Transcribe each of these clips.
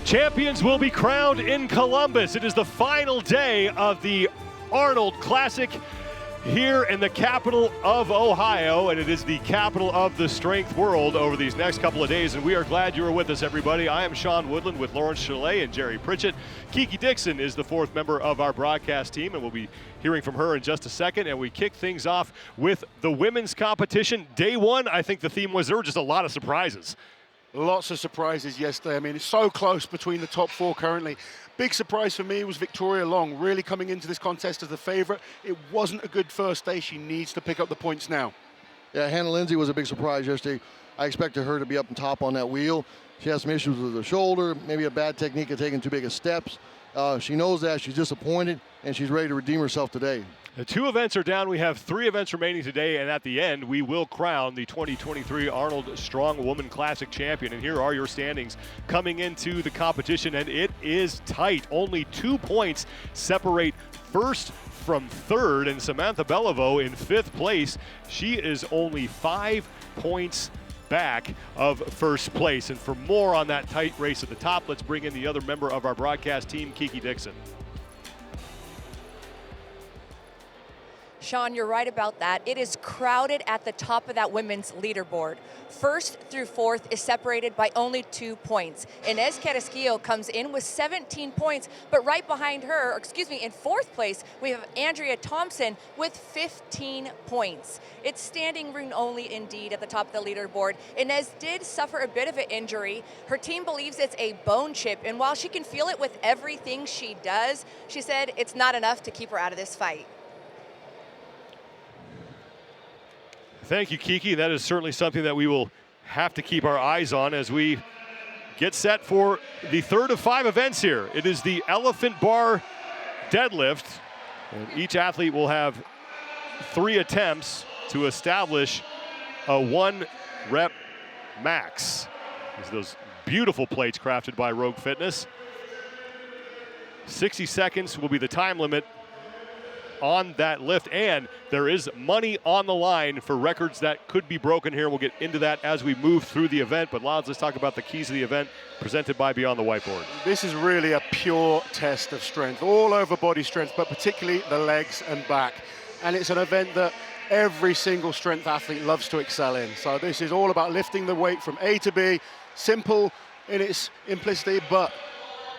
Champions will be crowned in Columbus. It is the final day of the Arnold Classic here in the capital of Ohio, and it is the capital of the strength world over these next couple of days, and we are glad you are with us, everybody. I am Sean Woodland with Lawrence Chalet and Jerry Pritchett. Kiki Dixon is the fourth member of our broadcast team, and we'll be hearing from her in just a second. And we kick things off with the women's competition. Day one, I think the theme was there were just a lot of surprises. Lots of surprises yesterday. I mean, it's so close between the top four currently. Big surprise for me was Victoria Long, really coming into this contest as the favorite. It wasn't a good first day. She needs to pick up the points now. Yeah, Hannah Lindsay was a big surprise yesterday. I expected her to be up on top on that wheel. She has some issues with her shoulder, maybe a bad technique of taking too big of steps. She knows that. She's disappointed, and she's ready to redeem herself today. The two events are down. We have three events remaining today, and at the end, we will crown the 2023 Arnold Strongwoman Classic champion. And here are your standings coming into the competition, and it is tight. Only 2 points separate first from third, and Samantha Beliveau in fifth place. She is only 5 points back of first place. And for more on that tight race at the top, let's bring in the other member of our broadcast team, Kiki Dixon. Sean, you're right about that. It is crowded at the top of that women's leaderboard. First through fourth is separated by only 2 points. Inez Carrasquillo comes in with 17 points, but right behind her, in fourth place, we have Andrea Thompson with 15 points. It's standing room only indeed at the top of the leaderboard. Inez did suffer a bit of an injury. Her team believes it's a bone chip, and while she can feel it with everything she does, she said it's not enough to keep her out of this fight. Thank you, Kiki. That is certainly something that we will have to keep our eyes on as we get set for the third of 5 events here. It is the elephant bar deadlift. And each athlete will have 3 attempts to establish a 1 rep max. These are those beautiful plates crafted by Rogue Fitness. 60 seconds will be the time limit on that lift, and there is money on the line for records that could be broken here. We'll get into that as we move through the event, but Lods, let's talk about the keys of the event presented by Beyond the Whiteboard. This is really a pure test of strength, all over body strength, but particularly the legs and back. And it's an event that every single strength athlete loves to excel in. So this is all about lifting the weight from A to B, simple in its implicity, but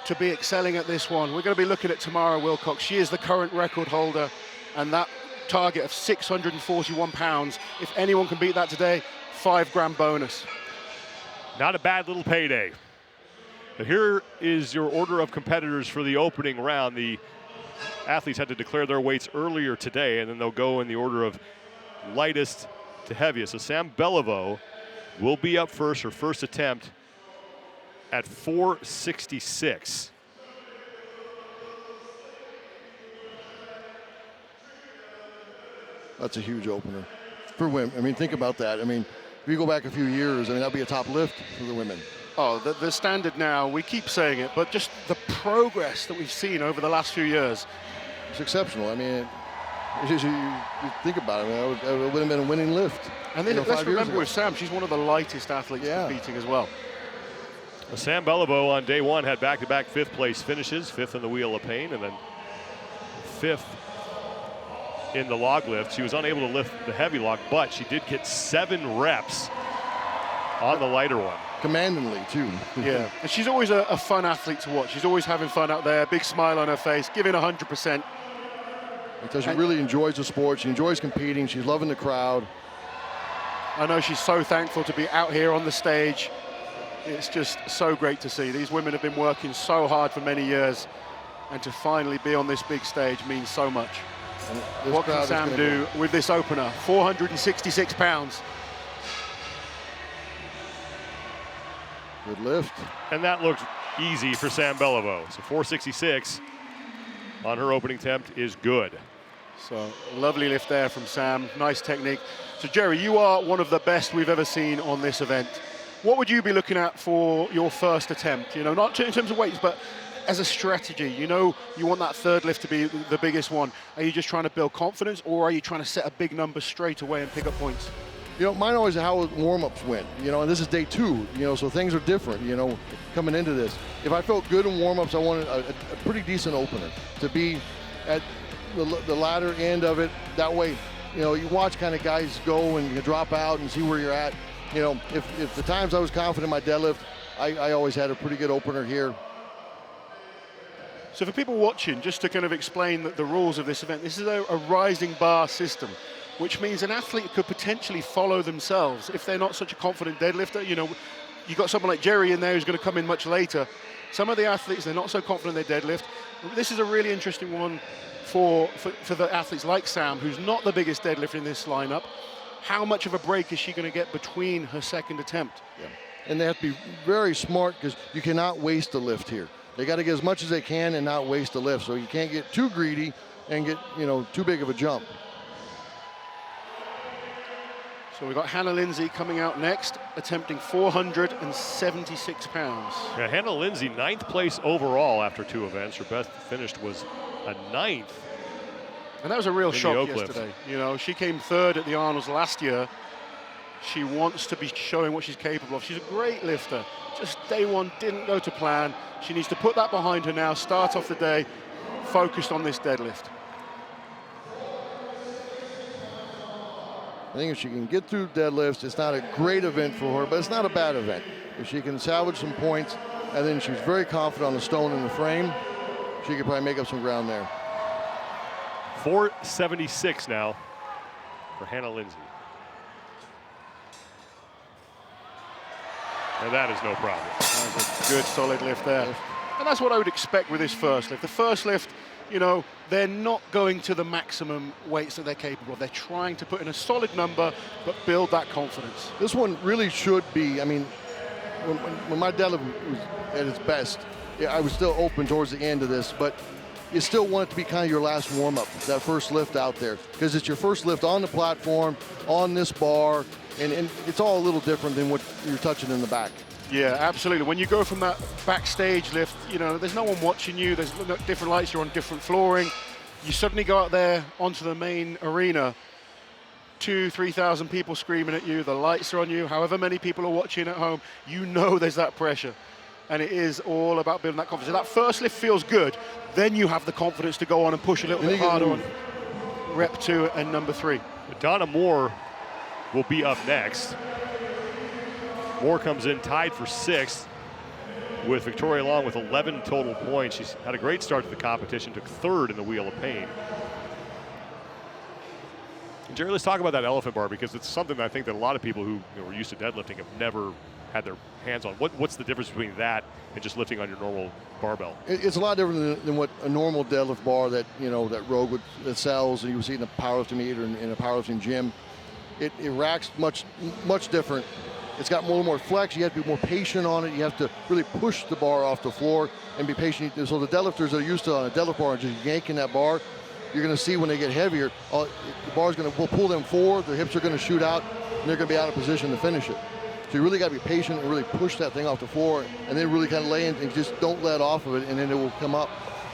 to be excelling at this one. We're going to be looking at Tamara Walcott. She is the current record holder, and that target of 641 pounds, if anyone can beat that today, $5 grand bonus. Not a bad little payday. But here is your order of competitors for the opening round. The athletes had to declare their weights earlier today, and then they'll go in the order of lightest to heaviest. So Sam Beliveau will be up first, her first attempt at 466. That's a huge opener for women. I mean, think about that. I mean, if you go back a few years, I mean, that'd be a top lift for the women. Oh, the standard now, we keep saying it, but just the progress that we've seen over the last few years. It's exceptional. I mean, it's just, you think about it, I mean, it would have been a winning lift. And then let's remember with Sam, she's one of the lightest athletes competing as well. Sam Beliveau on day one had back-to-back fifth place finishes, 5th in the Wheel of Pain, and then 5th in the log lift. She was unable to lift the heavy log, but she did get 7 reps on the lighter one. Commandingly, too. Yeah, and she's always a fun athlete to watch. She's always having fun out there, big smile on her face, giving 100%. Because she really enjoys the sport. She enjoys competing. She's loving the crowd. I know she's so thankful to be out here on the stage. It's just so great to see. These women have been working so hard for many years, and to finally be on this big stage means so much. What can Sam do with this opener? 466 pounds. Good lift. And that looked easy for Sam Beliveau. So 466 on her opening attempt is good. So lovely lift there from Sam, nice technique. So Jerry, you are one of the best we've ever seen on this event. What would you be looking at for your first attempt? You know, not in terms of weights, but as a strategy. You know, you want that third lift to be the biggest one. Are you just trying to build confidence, or are you trying to set a big number straight away and pick up points? You know, mine always how warm-ups went, you know, and this is day 2, you know, so things are different, you know, coming into this. If I felt good in warm-ups, I wanted a pretty decent opener to be at the latter end of it. That way, you know, you watch kind of guys go and you drop out and see where you're at. You know, if the times I was confident in my deadlift, I always had a pretty good opener here. So for people watching, just to kind of explain the rules of this event, this is a rising bar system, which means an athlete could potentially follow themselves if they're not such a confident deadlifter. You know, you got someone like Jerry in there who's going to come in much later. Some of the athletes, they're not so confident in their deadlift. This is a really interesting one for the athletes like Sam, who's not the biggest deadlifter in this lineup. How much of a break is she going to get between her second attempt? Yeah. And they have to be very smart because you cannot waste a lift here. They got to get as much as they can and not waste a lift. So you can't get too greedy and get, you know, too big of a jump. So we've got Hannah Lindsay coming out next, attempting 476 pounds. Yeah, Hannah Lindsay, 9th place overall after 2 events. Her best finished was a 9th. And that was a real shock yesterday. You know, she came 3rd at the Arnolds last year. She wants to be showing what she's capable of. She's a great lifter. Just day 1 didn't go to plan. She needs to put that behind her now, start off the day focused on this deadlift. I think if she can get through deadlifts, it's not a great event for her, but it's not a bad event. If she can salvage some points, and then she's very confident on the stone in the frame, she could probably make up some ground there. 476 now for Hannah Lindsay. And that is no problem. That was a good, solid lift there. And that's what I would expect with this first lift. The first lift, you know, they're not going to the maximum weights that they're capable of. They're trying to put in a solid number, but build that confidence. This one really should be, I mean, when my deadlift was at its best, I was still open towards the end of this, but you still want it to be kind of your last warm-up, that first lift out there, because it's your first lift on the platform, on this bar, and it's all a little different than what you're touching in the back. Yeah, absolutely. When you go from that backstage lift, you know, there's no one watching you, there's different lights, you're on different flooring. You suddenly go out there onto the main arena, 2,000-3,000 people screaming at you, the lights are on you, however many people are watching at home, you know there's that pressure. And it is all about building that confidence. If that first lift feels good, then you have the confidence to go on and push a little bit harder on rep 2 and number 3. Donna Moore will be up next. Moore comes in tied for 6th with Victoria Long with 11 total points. She's had a great start to the competition, took 3rd in the Wheel of Pain. And Jerry, let's talk about that elephant bar, because it's something that I think that a lot of people who are used to deadlifting have never had their hands on. What's the difference between that and just lifting on your normal barbell? It's a lot different than what a normal deadlift bar that, you know, that Rogue that sells and you would see in a powerlifting meet or in a powerlifting gym. It racks much different. It's got more flex. You have to be more patient on it. You have to really push the bar off the floor and be patient. So the deadlifters that are used to on a deadlift bar and just yanking that bar, you're going to see when they get heavier, the bar's going to pull them forward, their hips are going to shoot out, and they're going to be out of position to finish it. So you really got to be patient and really push that thing off the floor, and then really kind of lay in and just don't let off of it, and then it will come up.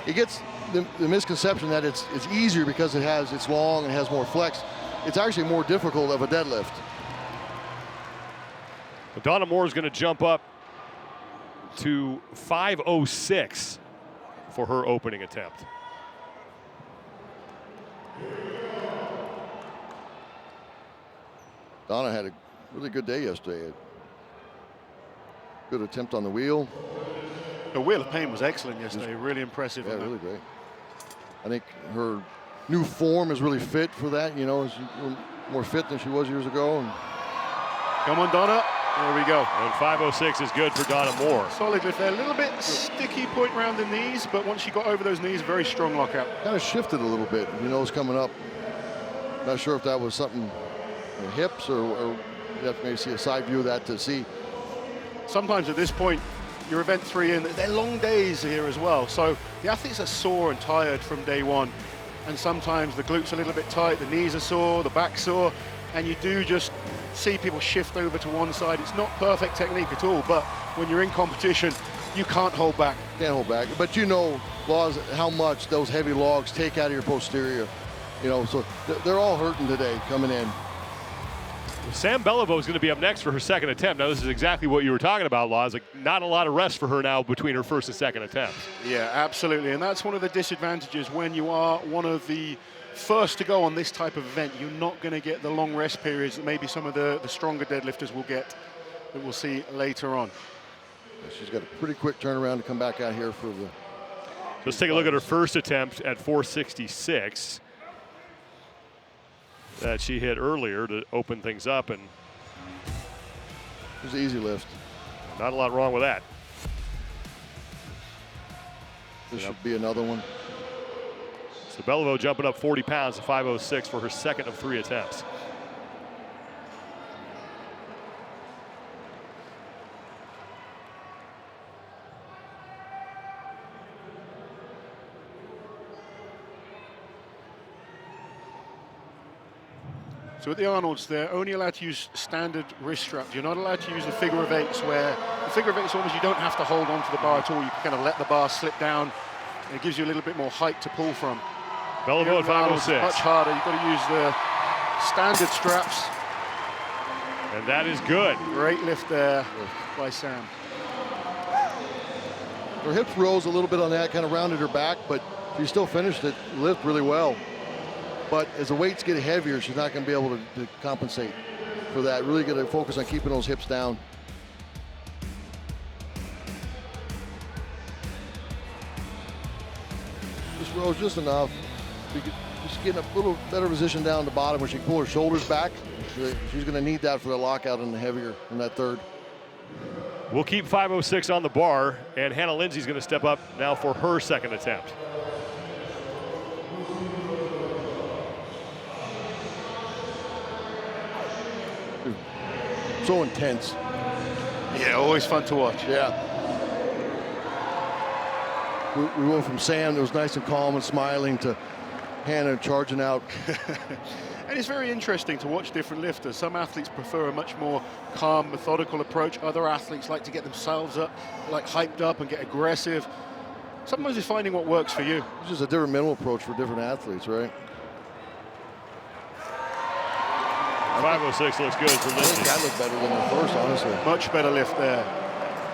It gets the misconception that it's easier because it's long and has more flex. It's actually more difficult of a deadlift. Donna Moore is going to jump up to 506 for her opening attempt. Donna had a really good day yesterday. Good attempt on the wheel. The Wheel of Pain was excellent yesterday, really impressive. Yeah, really great. I think her new form is really fit for that, you know, she's more fit than she was years ago. And come on, Donna. There we go. And 506 is good for Donna Moore. Solid lift there. A little bit sticky point around the knees, but once she got over those knees, very strong lockout. Kind of shifted a little bit, you know, it's coming up. Not sure if that was something in the hips or you have to maybe see a side view of that to see. Sometimes at this point, your event 3 in, they're long days here as well. So the athletes are sore and tired from day 1. And sometimes the glutes are a little bit tight, the knees are sore, the back's sore, and you do just see people shift over to one side. It's not perfect technique at all, but when you're in competition, you can't hold back. Can't hold back, but you know, Laws, how much those heavy logs take out of your posterior. You know, so they're all hurting today coming in. Sam Beliveau is going to be up next for her second attempt. Now, this is exactly what you were talking about, Laws. Like, not a lot of rest for her now between her first and second attempts. Yeah, absolutely. And that's one of the disadvantages when you are one of the first to go on this type of event. You're not going to get the long rest periods that maybe some of the stronger deadlifters will get, that we'll see later on. She's got a pretty quick turnaround to come back out here for the... Let's take a look at her first attempt at 466 that she hit earlier to open things up, and it was an easy lift. Not a lot wrong with that. This should be another one. So Beliveau jumping up 40 pounds to 506 for her second of 3 attempts. So at the Arnolds, they're only allowed to use standard wrist straps. You're not allowed to use the figure of eights, where the figure of eights almost you don't have to hold onto the bar at all. You can kind of let the bar slip down, and it gives you a little bit more height to pull from. Beliveau at 506. Much harder. You've got to use the standard straps. And that is good. Great lift there by Sam. Her hips rose a little bit on that, kind of rounded her back, but she still finished it, lift really well. But as the weights get heavier, she's not going to be able to compensate for that. Really got to focus on keeping those hips down. Just rose just enough. Just getting a little better position down the bottom where she can pull her shoulders back. She's going to need that for the lockout in the heavier in that third. We'll keep 506 on the bar, and Hannah Lindsay's going to step up now for her second attempt. So intense. Yeah, always fun to watch. Yeah. We went from Sam that was nice and calm and smiling to Hannah charging out. And it's very interesting to watch different lifters. Some athletes prefer a much more calm, methodical approach. Other athletes like to get themselves up, like hyped up and get aggressive. Sometimes it's finding what works for you. It's just a different mental approach for different athletes, right? 506 looks good for I Lindsay. think that looked better than the first, honestly. Much better lift there.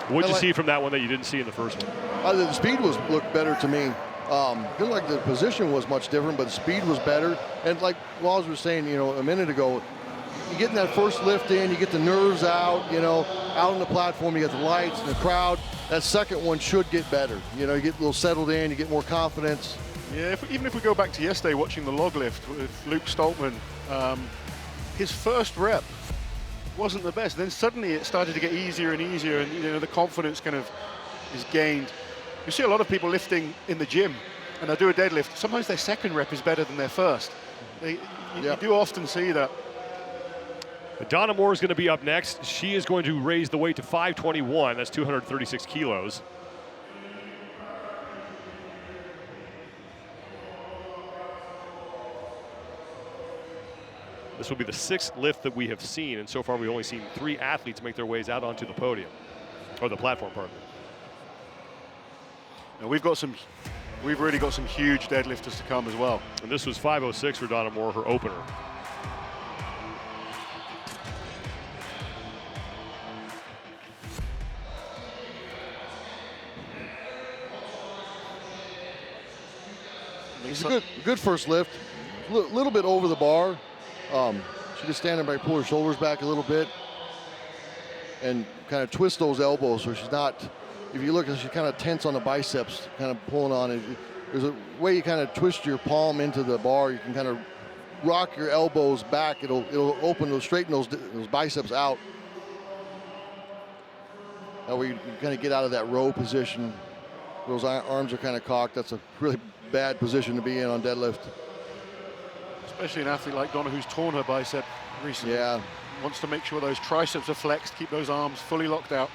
What'd you see from that one that you didn't see in the first one? The speed looked better to me. Feel like the position was much different, but the speed was better. And like Laws was saying, a minute ago, you get in that first lift in, you get the nerves out, out on the platform, you get the lights and the crowd. That second one should get better. You get a little settled in, you get more confidence. Yeah, even if we go back to yesterday watching the log lift with Luke Stoltman, his first rep wasn't the best. Then suddenly it started to get easier and easier, and the confidence kind of is gained. You see a lot of people lifting in the gym, and they'll do a deadlift. Sometimes their second rep is better than their first. You do often see that. Donna Moore is going to be up next. She is going to raise the weight to 521. That's 236 kilos. This will be the 6th lift that we have seen, and so far we've only seen 3 athletes make their ways out onto the podium, or the platform, pardon me. Now we've really got some huge deadlifters to come as well. And this was 506 for Donna Moore, her opener. It's a good first lift. A little bit over the bar. She just stand there by pull her shoulders back a little bit and kind of twist those elbows so she's not, if you look, she's kind of tense on the biceps, kind of pulling on it. There's a way you kind of twist your palm into the bar. You can kind of rock your elbows back. It'll straighten those biceps out. That way you kind of get out of that row position. Those arms are kind of cocked. That's a really bad position to be in on deadlift. Especially an athlete like Donna who's torn her bicep recently. Yeah. Wants to make sure those triceps are flexed, keep those arms fully locked out.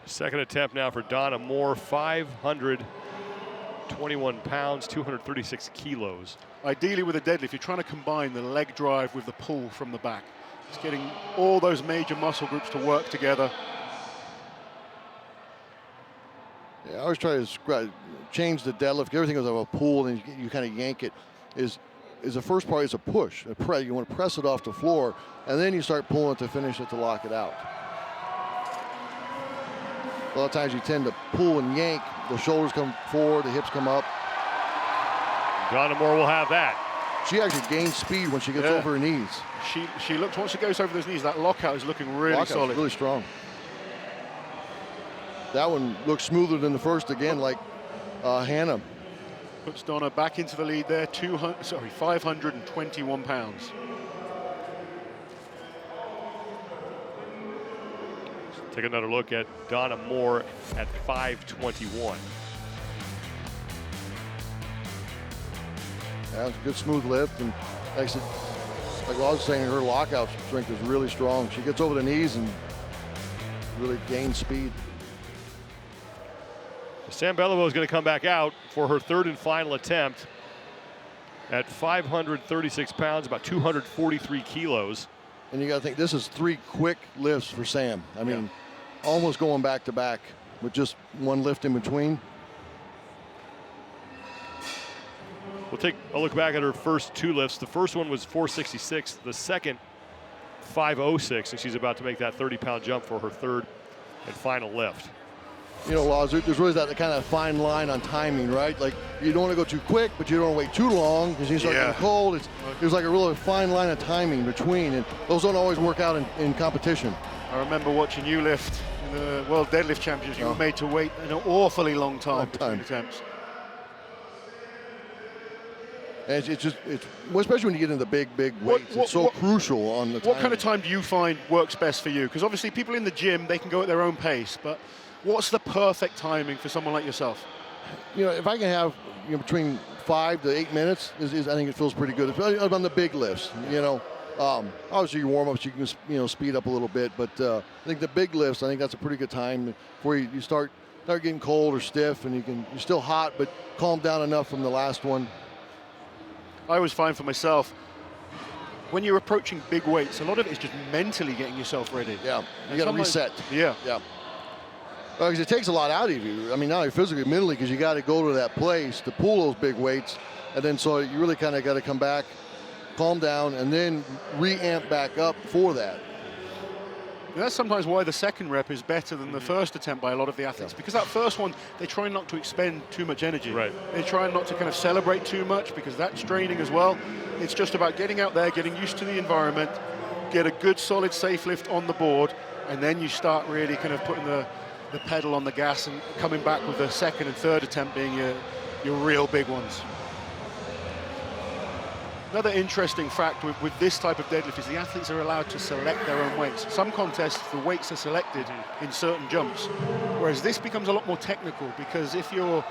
Second attempt now for Donna Moore, 521 pounds, 236 kilos. Ideally with a deadlift, you're trying to combine the leg drive with the pull from the back. It's getting all those major muscle groups to work together. Yeah, I always try to change the deadlift. Everything goes over a pull and you kind of yank it. Is is the first part is a push. You want to press it off the floor, and then you start pulling it to finish it to lock it out. A lot of times you tend to pull and yank. The shoulders come forward, the hips come up. Donna Moore will have that. She actually gains speed when she gets over her knees. She looks, once she goes over those knees, that lockout is looking really solid. Really strong. That one looks smoother than the first again, like Hannah. Puts Donna back into the lead there, 521 pounds. Take another look at Donna Moore at 521. That's a good smooth lift, and like I was saying, her lockout strength is really strong. She gets over the knees and really gains speed. Sam Beliveau is going to come back out for her third and final attempt at 536 pounds, about 243 kilos. And you got to think, this is 3 quick lifts for Sam. I mean, almost going back to back with just one lift in between. We'll take a look back at her first 2 lifts. The first one was 466, the second 506, and she's about to make that 30-pound jump for her third and final lift. You know, Laws, there's really that kind of fine line on timing, right? Like, you don't want to go too quick, but you don't want to wait too long because you start getting cold. There's like a really fine line of timing between, and those don't always work out in competition. I remember watching you lift in the World Deadlift Championships. You were made to wait an awfully long time between attempts. And it's well, especially when you get into the big weights, it's so crucial on the timing. What kind of time do you find works best for you? Because obviously people in the gym, they can go at their own pace, but what's the perfect timing for someone like yourself? You know, if I can have between 5 to 8 minutes, I think it feels pretty good. Especially on the big lifts, you know. Obviously your warm-ups, you can speed up a little bit, but I think the big lifts, I think that's a pretty good time before you start getting cold or stiff, and you're still hot, but calm down enough from the last one. I always find for myself, when you're approaching big weights, a lot of it is just mentally getting yourself ready. Yeah, you got to reset. Yeah. Because it takes a lot out of you. I mean, not only physically, mentally, because you got to go to that place to pull those big weights, and then so you really kind of got to come back, calm down, and then re-amp back up for that. And that's sometimes why the second rep is better than the first attempt by a lot of the athletes, because that first one, they try not to expend too much energy. Right. They try not to kind of celebrate too much, because that's draining as well. It's just about getting out there, getting used to the environment, get a good, solid, safe lift on the board, and then you start really kind of putting the pedal on the gas and coming back with the second and third attempt being your real big ones. Another interesting fact with this type of deadlift is the athletes are allowed to select their own weights. Some contests, the weights are selected in certain jumps, whereas this becomes a lot more technical, because if you're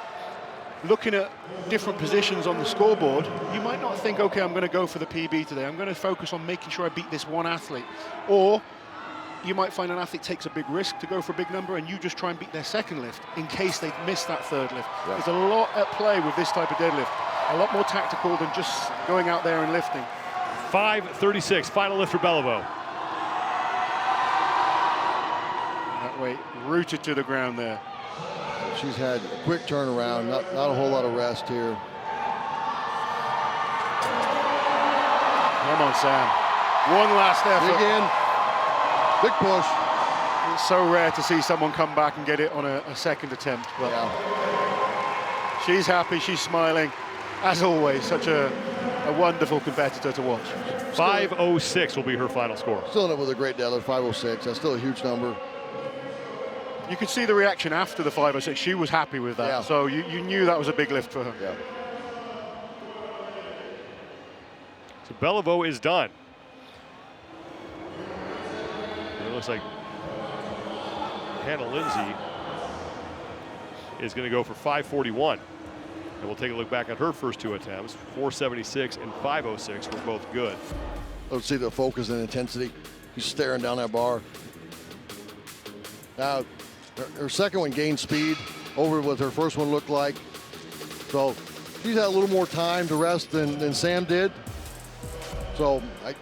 looking at different positions on the scoreboard, you might not think, okay, I'm going to go for the PB today. I'm going to focus on making sure I beat this one athlete. Or you might find an athlete takes a big risk to go for a big number, and you just try and beat their second lift in case they've missed that third lift. Yeah. There's a lot at play with this type of deadlift. A lot more tactical than just going out there and lifting. 536, final lift for Beliveau. That weight rooted to the ground there. She's had a quick turnaround, not a whole lot of rest here. Come on, Sam. One last effort. Big push. It's so rare to see someone come back and get it on a second attempt. But she's happy, she's smiling. As always, such a wonderful competitor to watch. 506 will be her final score. Still in it with a great deadlift, 506. That's still a huge number. You could see the reaction after the 506. She was happy with that. Yeah. So you knew that was a big lift for her. Yeah. So Beliveau is done. It looks like Hannah Lindsay is going to go for 541. And we'll take a look back at her first 2 attempts. 476 and 506 were both good. Let's see the focus and intensity. She's staring down that bar. Now, her second one gained speed over what her first one looked like. So she's had a little more time to rest than Sam did. So I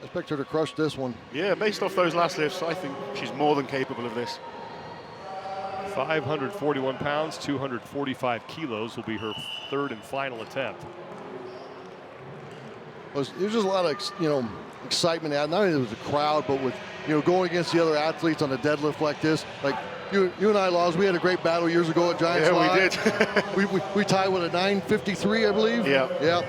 expect her to crush this one. Yeah, based off those last lifts, I think she's more than capable of this. 541 pounds, 245 kilos will be her third and final attempt. was there's just a lot of excitement out. Not only with the crowd, but with going against the other athletes on a deadlift like this. Like you and I, Laws, we had a great battle years ago at Giants Live. We did. we tied with a 9:53, I believe. Yeah. Yeah.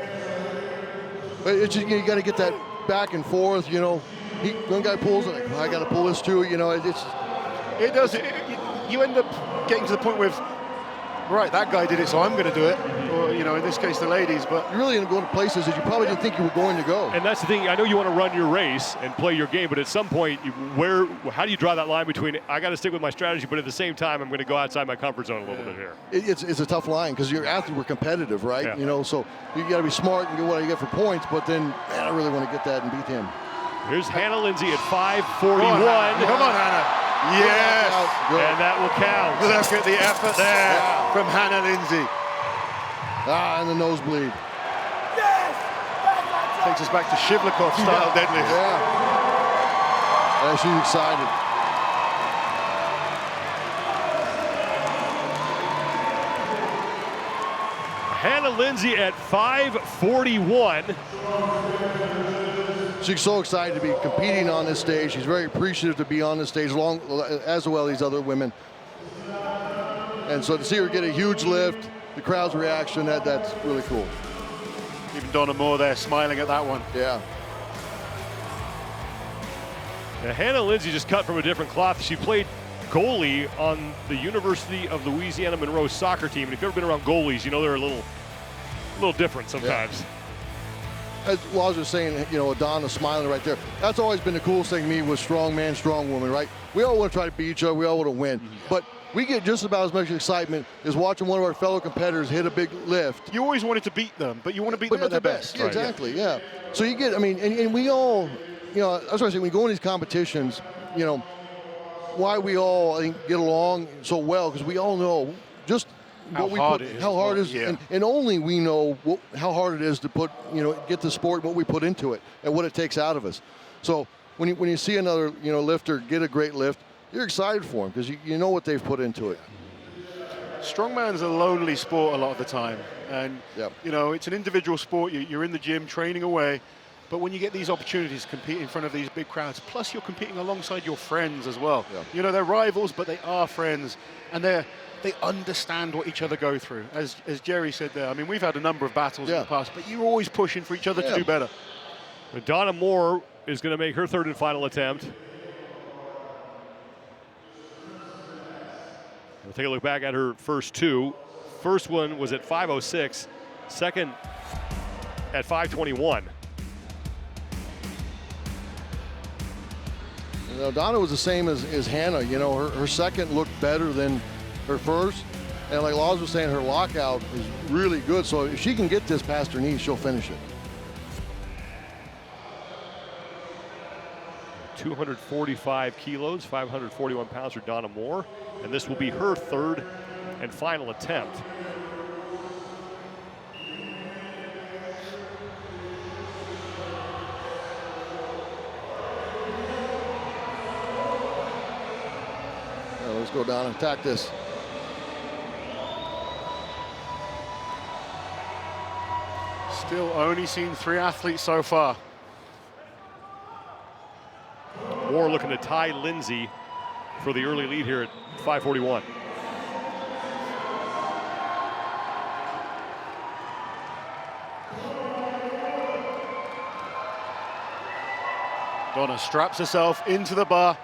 But it's just, you got to get that back and forth. One guy pulls it, I got to pull this too. It does. You end up getting to the point with, right, that guy did it, so I'm going to do it. Or, in this case, the ladies. But you're really going to go to places that you probably didn't think you were going to go. And that's the thing. I know you want to run your race and play your game, but at some point, how do you draw that line between I got to stick with my strategy, but at the same time, I'm going to go outside my comfort zone a little bit here? It's a tough line because your athletes were competitive, right? Yeah. So you got to be smart and get what you get for points. But then, man, I really want to get that and beat him. Here's Hannah Lindsay at 5:41. Come on, Hannah. Yes. And that will count. Look at the effort there from Hannah Lindsay. And the nosebleed. Takes us back to Shivlikov style deadlift. Yeah, she's excited. Hannah Lindsay at 5:41. She's so excited to be competing on this stage. She's very appreciative to be on this stage, as well as these other women. And so to see her get a huge lift, the crowd's reaction, that's really cool. Even Donna Moore there smiling at that one. Yeah. Now, Hannah Lindsay just cut from a different cloth. She played goalie on the University of Louisiana Monroe soccer team. And if you've ever been around goalies, they're a little different sometimes. Yeah. As Laws was saying, Donna smiling right there. That's always been the coolest thing to me with strongman, strongwoman, right? We all want to try to beat each other. We all want to win. But we get just about as much excitement as watching one of our fellow competitors hit a big lift. You always wanted to beat them, but you want to beat them at their best. Yeah, exactly, yeah. So you get, and we all, that's what I say, when we go in these competitions, why we all, I think, get along so well, because we all know just how hard it is, and only we know how hard it is to put, get the sport, what we put into it, and what it takes out of us. So when you see another, lifter get a great lift, you're excited for them because you know what they've put into it. Strongman's a lonely sport a lot of the time, and it's an individual sport. You're in the gym training away, but when you get these opportunities to compete in front of these big crowds, plus you're competing alongside your friends as well. Yeah. They're rivals, but they are friends, and they understand what each other go through. As Jerry said there, we've had a number of battles in the past, but you're always pushing for each other to do better. Donna Moore is going to make her third and final attempt. We'll take a look back at her first two. First one was at 5:06, second at 5:21. Donna was the same as Hannah. Her second looked better than her first. And like Laws was saying, her lockout is really good. So if she can get this past her knees, she'll finish it. 245 kilos, 541 pounds for Donna Moore. And this will be her third and final attempt. Let's go down and attack this. Still only seen 3 athletes so far. Moore looking to tie Lindsay for the early lead here at 5:41. Donna straps herself into the bar.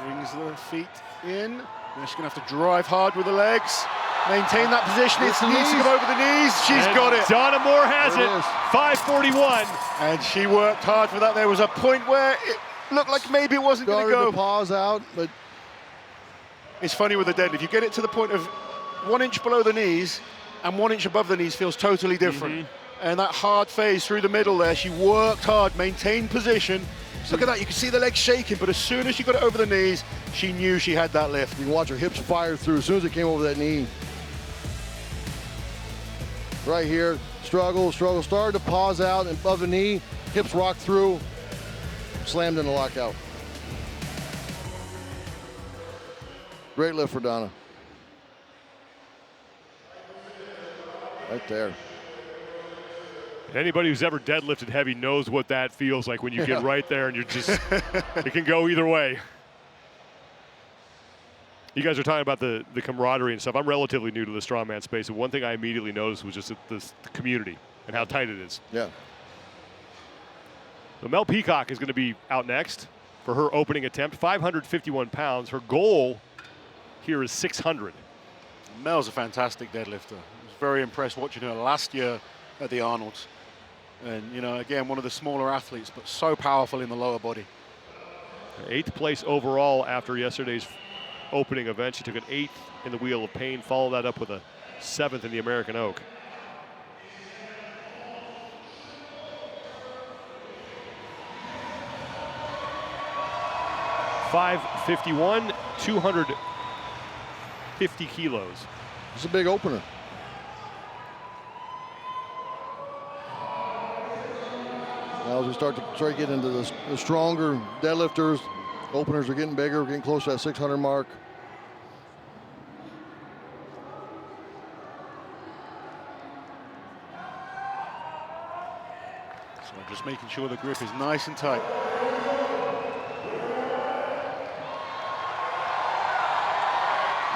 Brings the feet in. Now she's going to have to drive hard with the legs. Maintain that position. It's needs to go over the knees. She's got it. Donna Moore has it. 5:41. And she worked hard for that. There was a point where it looked like maybe it wasn't going to go. Pause out, but it's funny with the deadlift. You get it to the point of 1 inch below the knees, and 1 inch above the knees feels totally different. And that hard phase through the middle there, she worked hard, maintained position. Look at that, you can see the legs shaking, but as soon as she got it over the knees, she knew she had that lift. You can watch her hips fire through as soon as it came over that knee. Right here, struggle, started to pause out and above the knee, hips rock through, slammed in the lockout. Great lift for Donna. Right there. Anybody who's ever deadlifted heavy knows what that feels like when you get right there and you're just, it can go either way. You guys are talking about the camaraderie and stuff. I'm relatively new to the strongman space, and one thing I immediately noticed was just the community and how tight it is. Yeah. So Mel Peacock is going to be out next for her opening attempt, 551 pounds. Her goal here is 600. Mel's a fantastic deadlifter. I was very impressed watching her last year at the Arnolds. And, you know, again, one of the smaller athletes, but so powerful in the lower body. 8th place overall after yesterday's opening event. She took an 8th in the Wheel of Pain, followed that up with a 7th in the American Oak. .551, 250 kilos. It's a big opener. Now as we start to get into the stronger deadlifters, openers are getting bigger, we're getting close to that 600 mark. So just making sure the grip is nice and tight.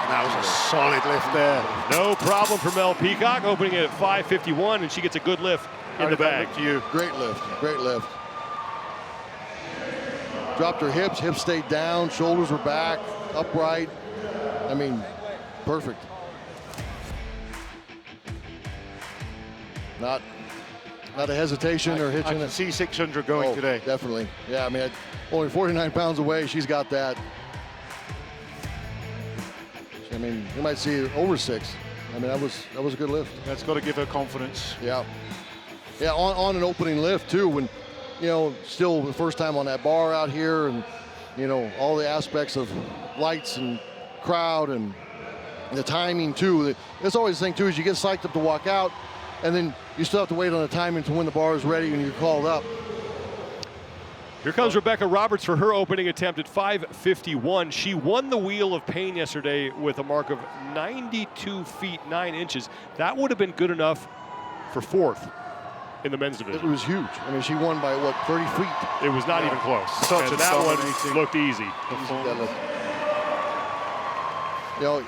That was a solid lift there. No problem for Mel Peacock, opening it at 551, and she gets a good lift in the bag. To you. Great lift, great lift. Dropped her hips stayed down, shoulders were back, upright. I mean, perfect. Not a hesitation or hitching. I can see 600 going today. Definitely. Yeah, I mean, only 49 pounds away, she's got that. I mean, you might see over 6. I mean, that was a good lift. That's got to give her confidence. Yeah. Yeah, on an opening lift too, when, you know, still the first time on that bar out here, and, you know, all the aspects of lights and crowd and the timing too. That's always the thing too, is you get psyched up to walk out, and then you still have to wait on the timing to when the bar is ready and you're called up. Here comes Rebecca Roberts for her opening attempt at 551. She won the Wheel of Pain yesterday with a mark of 92 feet 9 inches. That would have been good enough for 4th in the men's division. It was huge. I mean, she won by what, 30 feet? It was not even close. Such and a that one dominating looked easy. You know,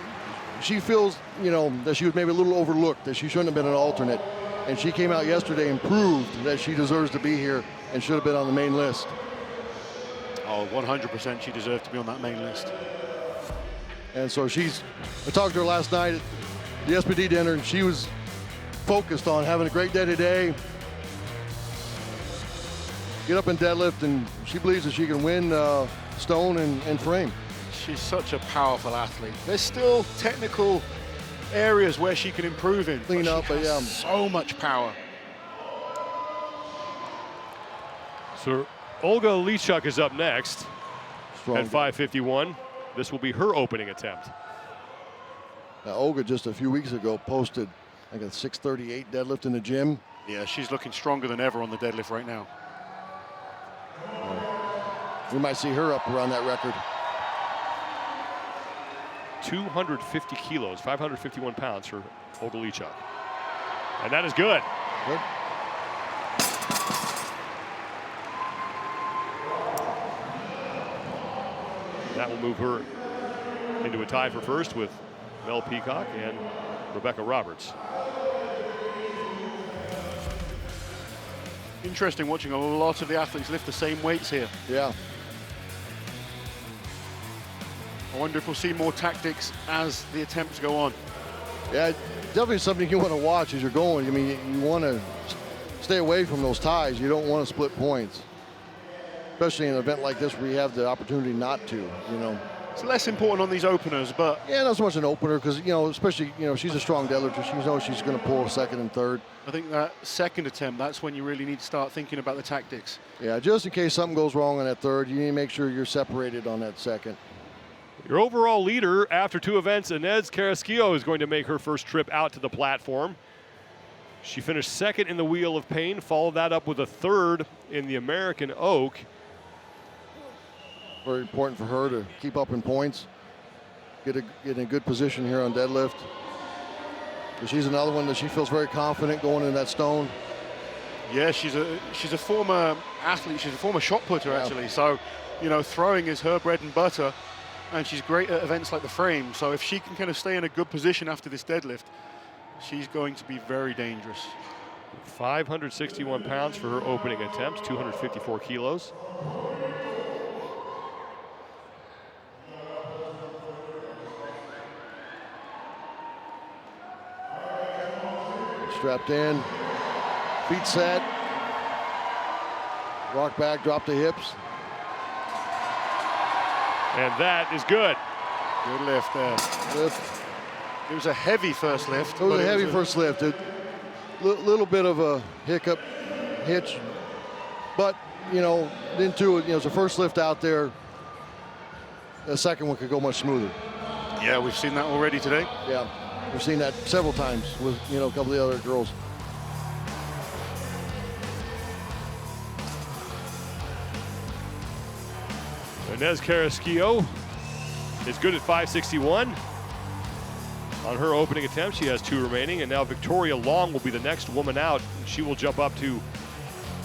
she feels, you know, that she was maybe a little overlooked, that she shouldn't have been an alternate. And she came out yesterday and proved that she deserves to be here and should have been on the main list. Oh, 100% she deserved to be on that main list. And so I talked to her last night at the SPD dinner, and she was focused on having a great day today. Get up and deadlift, and she believes that she can win stone and frame. She's such a powerful athlete. There's still technical areas where she can improve in. Clean up, but yeah. So much power. So Olga Lichuk is up next Strong. at 551. This will be her opening attempt. Now, Olga just a few weeks ago posted like a 638 deadlift in the gym. Yeah, she's looking stronger than ever on the deadlift right now. We might see her up around that record. 250 kilos, 551 pounds for Olga Lichuk. And that is good. Good. That will move her into a tie for first with Mel Peacock and Rebecca Roberts. Interesting watching a lot of the athletes lift the same weights here. Yeah. I wonder if we'll see more tactics as the attempts go on. Yeah, definitely something you want to watch as you're going. I mean, you want to stay away from those ties. You don't want to split points, especially in an event like this where you have the opportunity not to, you know. It's less important on these openers, but... Yeah, not so much an opener because, you know, especially, you know, she's a strong deadlifter. She knows she's going to pull second and third. I think that second attempt, that's when you really need to start thinking about the tactics. Yeah, just in case something goes wrong on that third, you need to make sure you're separated on that second. Your overall leader after 2 events, Inez Carrasquillo, is going to make her first trip out to the platform. She finished second in the Wheel of Pain, followed that up with a 3rd in the American Oak. Very important for her to keep up in points, get in a good position here on deadlift. She's another one that she feels very confident going in that stone. Yeah, she's a former athlete. She's a former shot putter, actually. So, you know, throwing is her bread and butter, and she's great at events like the frame. So if she can kind of stay in a good position after this deadlift, she's going to be very dangerous. 561 pounds for her opening attempt, 254 kilos. Strapped in, feet set, rock back, drop the hips. And that is good. Good lift there. Lift. It was a heavy first lift. It was a heavy first lift. A little bit of a hiccup, hitch, but you know, then too, you know, it's a first lift out there. The second one could go much smoother. Yeah, we've seen that already today. Yeah, we've seen that several times with, you know, a couple of the other girls. Inez Carrasquillo is good at 561. On her opening attempt, she has 2 remaining, and now Victoria Long will be the next woman out, and she will jump up to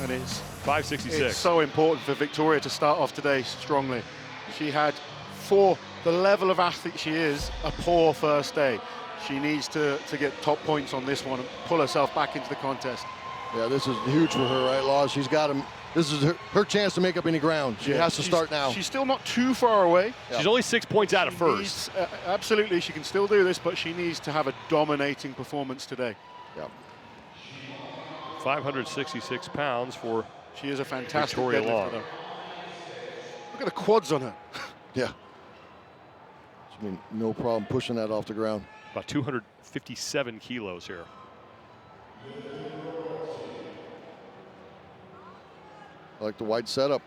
And it's 566. It's so important for Victoria to start off today strongly. She had, for the level of athlete she is, a poor first day. She needs to get top points on this one and pull herself back into the contest. Yeah, this is huge for her, right, Laws? She's got to. This is her chance to make up any ground. She has to start now. She's still not too far away. She's only 6 points out of first. Absolutely, she can still do this, but she needs to have a dominating performance today. Yeah. 566 pounds for She is a fantastic Victoria Long. deadlifter, though. Look at the quads on her. Yeah. I mean, no problem pushing that off the ground. About 257 kilos here. I like the wide setup.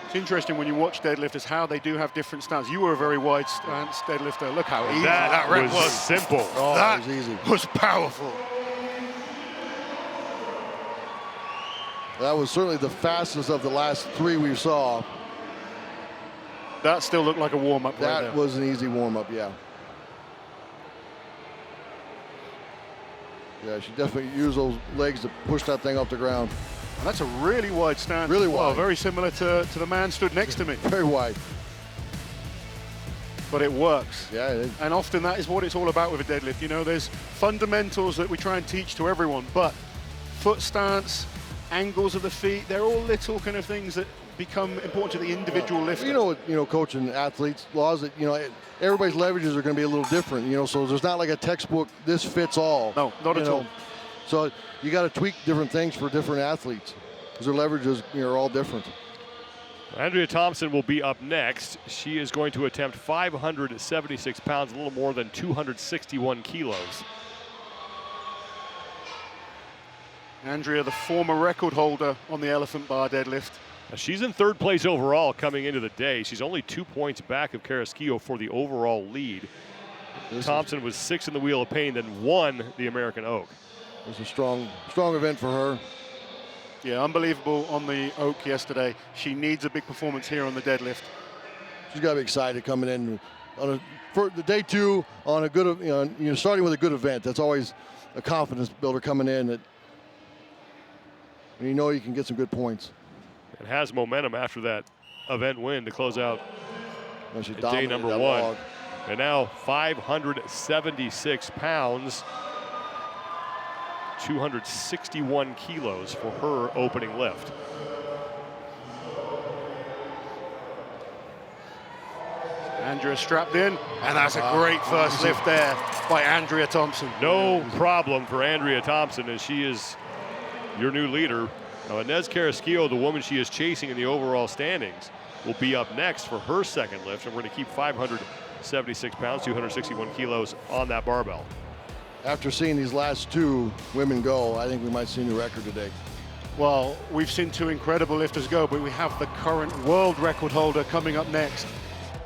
It's interesting when you watch deadlifters how they do have different stances. You were a very wide stance deadlifter. Look how easy that rep was. Simple. Oh, that was easy. was powerful. That was certainly the fastest of the last 3 we saw. That still looked like a warm-up right there. That was an easy warm-up, yeah. Yeah, she definitely used those legs to push that thing off the ground. And that's a really wide stance. Really as well. wide. Very similar to the man stood next to me. Very wide. But it works. Yeah, it is. And often that is what it's all about with a deadlift. You know, there's fundamentals that we try and teach to everyone, but foot stance, angles of the feet, they're all little kind of things that become important to the individual lifter. You know, coaching athletes, Laws, that, you know, everybody's leverages are going to be a little different, you know, so there's not like a textbook, this fits all. No, not at all. So you got to tweak different things for different athletes because their leverages, you know, are all different. Andrea Thompson will be up next. She is going to attempt 576 pounds, a little more than 261 kilos. Andrea, the former record holder on the elephant bar deadlift. Now, she's in 3rd place overall coming into the day. She's only 2 points back of Carrasquillo for the overall lead. Thompson was 6th in the Wheel of Pain, then won the American Oak. It was a strong event for her. Yeah, unbelievable on the Oak yesterday. She needs a big performance here on the deadlift. She's got to be excited coming in on for the day 2 on a good, you know, starting with a good event. That's always a confidence builder coming in. That you know you can get some good points. It has momentum after that event win to close out day number 1. Log. And now 576 pounds, 261 kilos for her opening lift. Andrea strapped in, and that's a great first lift there by Andrea Thompson. No problem for Andrea Thompson, as she is your new leader. Now, Inez Carrasquillo, the woman she is chasing in the overall standings, will be up next for her second lift, and we're going to keep 576 pounds, 261 kilos on that barbell. After seeing these last 2 women go, I think we might see a new record today. Well, we've seen 2 incredible lifters go, but we have the current world record holder coming up next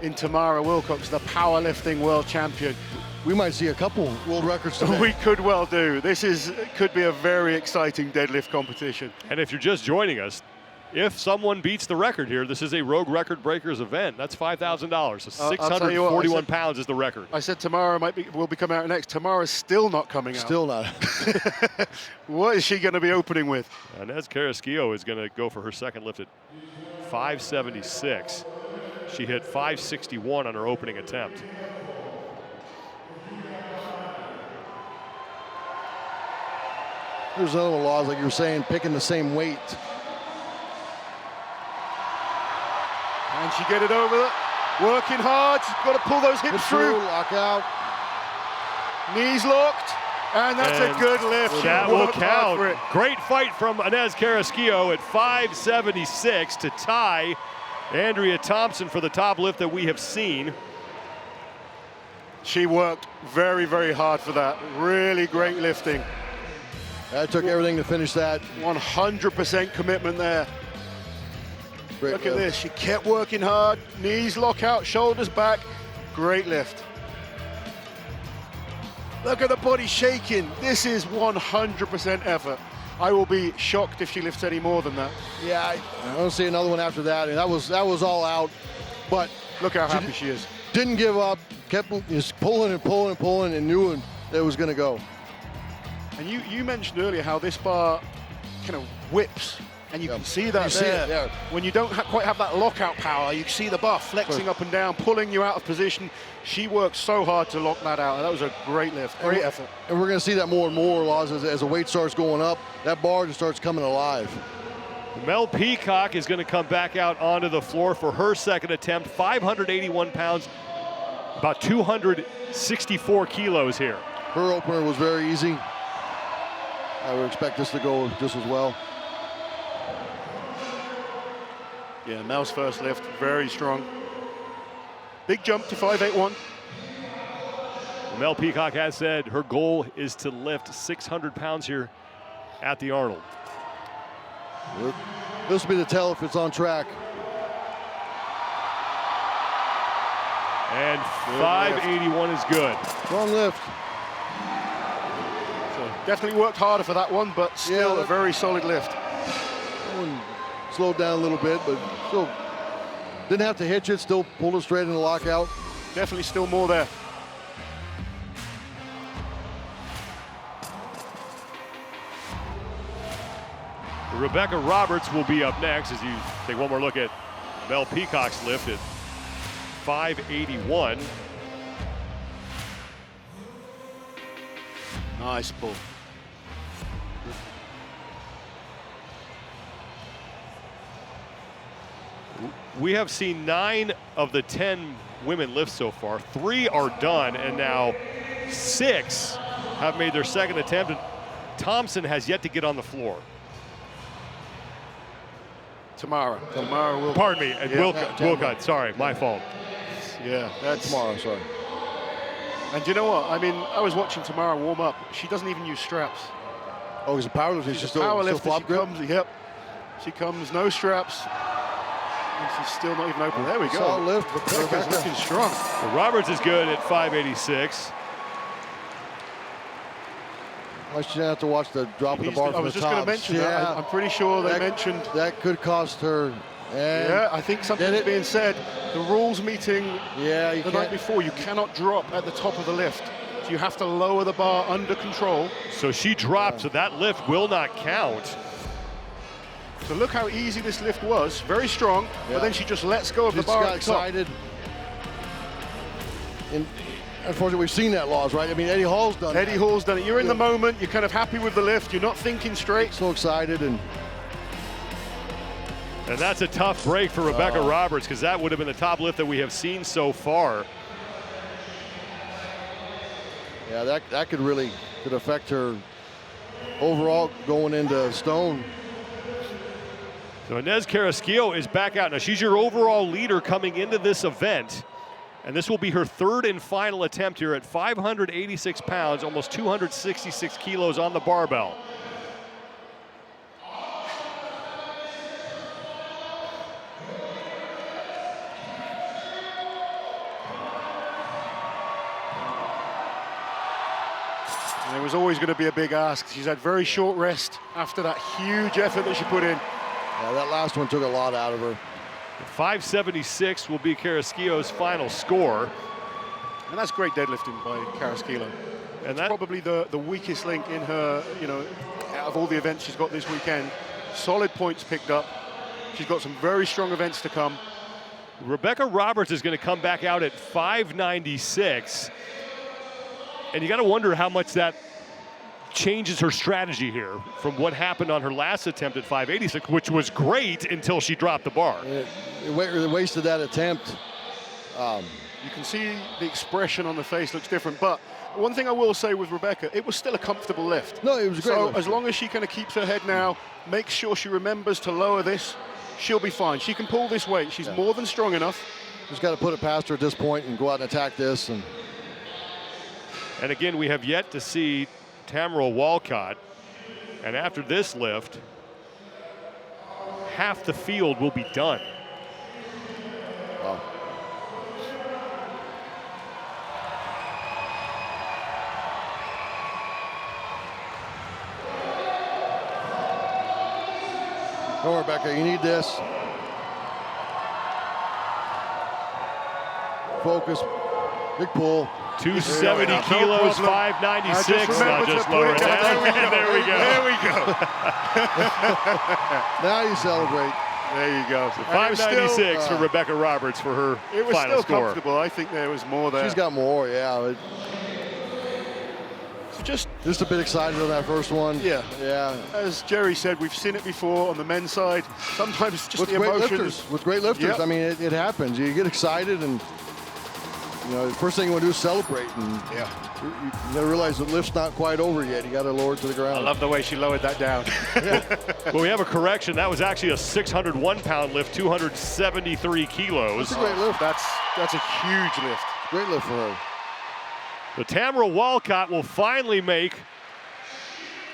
in Tamara Walcott, the powerlifting world champion. We might see a couple world records today. We could well do. This could be a very exciting deadlift competition. And if you're just joining us, if someone beats the record here, this is a Rogue Record Breakers event. That's $5,000. So 641 pounds is the record. I said Tamara will be coming out next. Tamara's still not coming out. Still not. What is she going to be opening with? Inez Carrasquillo is going to go for her second lift at 576. She hit 561 on her opening attempt. There's other laws, like you were saying, picking the same weight. And she get it over, working hard. She's got to pull those hips through. Lock out. Knees locked, and that's a good lift. That will count. Great fight from Inez Carrasquillo at 576 to tie Andrea Thompson for the top lift that we have seen. She worked very, very hard for that. Really great lifting. That took everything to finish that. 100% commitment there. Great Look lift. at this. She kept working hard. Knees lock out, shoulders back. Great lift. Look at the body shaking. This is 100% effort. I will be shocked if she lifts any more than that. Yeah, I don't see another one after that. And that was all out. But look how happy she is. Didn't give up. Kept just pulling and pulling and pulling, and knew it was going to go. And you mentioned earlier how this bar kind of whips, and you can see that there. When you don't quite have that lockout power, you can see the bar flexing up and down, pulling you out of position. She worked so hard to lock that out. That was a great lift, great effort. And we're going to see that more and more, Laws, as the weight starts going up. That bar just starts coming alive. Mel Peacock is going to come back out onto the floor for her second attempt. 581 pounds, about 264 kilos here. Her opener was very easy. I would expect this to go just as well. Yeah, Mel's first lift, very strong. Big jump to 581. Mel Peacock has said her goal is to lift 600 pounds here at the Arnold. This will be the tell if it's on track. And 581 is good. Strong lift. So definitely worked harder for that one, but still a very solid lift. Slowed down a little bit, but still didn't have to hitch it, still pulled it straight in the lockout. Definitely still more there. Rebecca Roberts will be up next as you take one more look at Mel Peacock's lift at 581. Nice pull. We have seen 9 of the 10 women lift so far. 3 are done, and now 6 have made their second attempt. And Thompson has yet to get on the floor. Tamara will. Pardon me, and Walcott. Sorry, my fault. Yeah, that's Tamara, sorry. And you know what? I mean, I was watching Tamara warm up. She doesn't even use straps. Oh, he's a powerlifter. She's still powerlifter. flop grip. She comes, no straps. And she's still not even open. There we go. Solid lift. Rebecca's looking strong. Well, Roberts is good at 586. I should have to watch the drop of the bar from the top. I was just going to mention that. I'm pretty sure they mentioned that could cost her. Yeah, I think something's being said. The rules meeting the night before, you cannot drop at the top of the lift. So you have to lower the bar under control. So she dropped, so that lift will not count. So look how easy this lift was. Very strong, but then she just lets go of the bar got at the top. excited. And unfortunately, we've seen that, Laws, right? I mean, Eddie Hall's done it. Eddie Hall's done it. You're in the moment. You're kind of happy with the lift. You're not thinking straight. So excited. And that's a tough break for Rebecca Roberts, because that would have been the top lift that we have seen so far. Yeah, that could affect her overall going into stone. So Inez Carrasquillo is back out. Now, she's your overall leader coming into this event. And this will be her third and final attempt here at 586 pounds, almost 266 kilos on the barbell. And it was always going to be a big ask. She's had very short rest after that huge effort that she put in. Yeah, that last one took a lot out of her. 576 will be Carrasquillo's final score. And that's great deadlifting by Carrasquillo. And That's probably the weakest link in her, out of all the events she's got this weekend. Solid points picked up. She's got some very strong events to come. Rebecca Roberts is going to come back out at 596. And you got to wonder how much that changes her strategy here from what happened on her last attempt at 586, which was great until she dropped the bar. It wasted that attempt. You can see the expression on the face looks different, but one thing I will say with Rebecca, it was still a comfortable lift. No, it was a great lift. As long as she kind of keeps her head now, makes sure she remembers to lower this, she'll be fine. She can pull this weight. She's more than strong enough. Just got to put it past her at this point and go out and attack this. And again, we have yet to see Tamara Walcott. And after this lift, half the field will be done. Wow. Come on, Rebecca, you need this. Focus, big pull. 270 kilos, 596. Now just lower it down. There we go. There we go. Now you celebrate. There you go. So 596 for Rebecca Roberts for her it was final still score. Comfortable. I think there was more there. She's got more, yeah. So just a bit excited on that first one. Yeah. Yeah. As Jerry said, we've seen it before on the men's side. Sometimes just With the great emotions. lifters, with great lifters. Yep. I mean, it happens. You get excited, and the first thing you want to do is celebrate. And you got to realize the lift's not quite over yet. You got to lower it to the ground. I love the way she lowered that down. Well, we have a correction. That was actually a 601-pound lift, 273 kilos. That's a great lift. That's a huge lift. Great lift for her. So Tamara Walcott will finally make